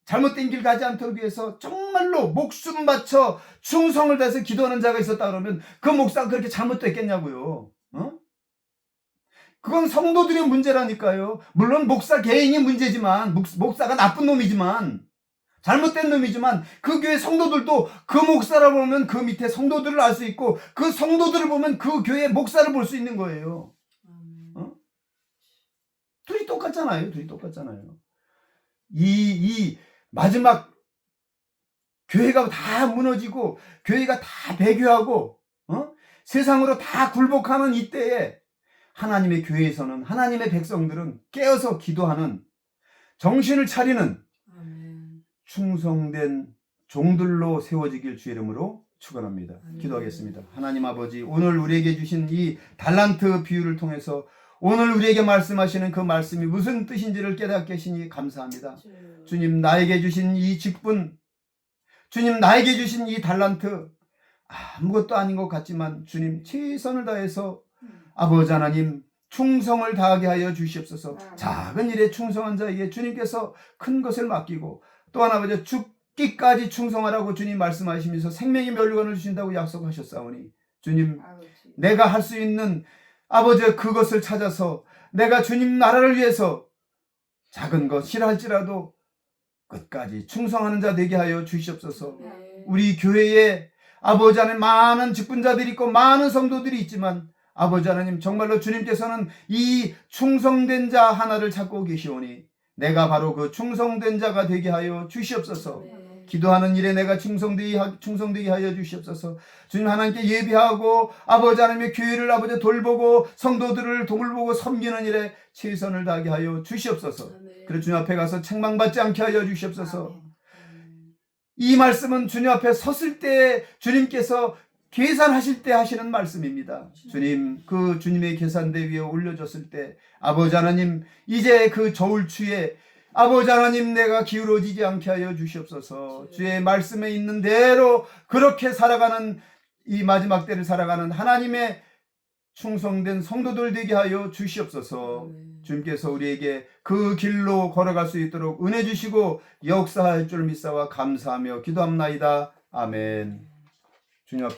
잘못된 길 가지 않도록 위해서 정말로 목숨 바쳐 충성을 다해서 기도하는 자가 있었다 그러면 그 목사가 그렇게 잘못됐겠냐고요. 그건 성도들의 문제라니까요. 물론 목사 개인이 문제지만, 목사가 나쁜 놈이지만, 잘못된 놈이지만, 그 교회 성도들도 그 목사를 보면 그 밑에 성도들을 알 수 있고, 그 성도들을 보면 그 교회 목사를 볼 수 있는 거예요. 둘이 똑같잖아요. 이 마지막 교회가 다 무너지고 교회가 다 배교하고 세상으로 다 굴복하는 이때에 하나님의 교회에서는 하나님의 백성들은 깨어서 기도하는 정신을 차리는 아멘. 충성된 종들로 세워지길 주 이름으로 축원합니다. 기도하겠습니다. 하나님 아버지, 오늘 우리에게 주신 이 달란트 비유를 통해서 오늘 우리에게 말씀하시는 그 말씀이 무슨 뜻인지를 깨닫게 하시니 감사합니다. 주님, 나에게 주신 이 직분, 주님 나에게 주신 이 달란트 아무것도 아닌 것 같지만 주님 최선을 다해서 아버지 하나님 충성을 다하게 하여 주시옵소서. 작은 일에 충성한 자에게 주님께서 큰 것을 맡기고 또한 아버지 죽기까지 충성하라고 주님 말씀하시면서 생명의 멸류관을 주신다고 약속하셨사오니 주님, 내가 할 수 있는 아버지 그것을 찾아서 내가 주님 나라를 위해서 작은 것 싫어할지라도 끝까지 충성하는 자 되게 하여 주시옵소서. 우리 교회에 아버지 하나님 많은 직분자들이 있고 많은 성도들이 있지만 아버지 하나님 정말로 주님께서는 이 충성된 자 하나를 찾고 계시오니 내가 바로 그 충성된 자가 되게 하여 주시옵소서. 기도하는 일에 내가 충성되게 하여 주시옵소서. 주님, 하나님께 예비하고 아버지 하나님의 교회를 아버지 돌보고 성도들을 돌보고 섬기는 일에 최선을 다하게 하여 주시옵소서. 그래서 주님 앞에 가서 책망받지 않게 하여 주시옵소서. 이 말씀은 주님 앞에 섰을 때 주님께서 계산하실 때 하시는 말씀입니다. 주님, 그 주님의 계산대 위에 올려졌을 때 아버지 하나님 이제 그 저울추에 아버지 하나님 내가 기울어지지 않게 하여 주시옵소서. 주의 말씀에 있는 대로 그렇게 살아가는 이 마지막 때를 살아가는 하나님의 충성된 성도들 되게 하여 주시옵소서. 주님께서 우리에게 그 길로 걸어갈 수 있도록 은혜 주시고 역사할 줄 믿사와 감사하며 기도합나이다. 아멘. 주님 앞에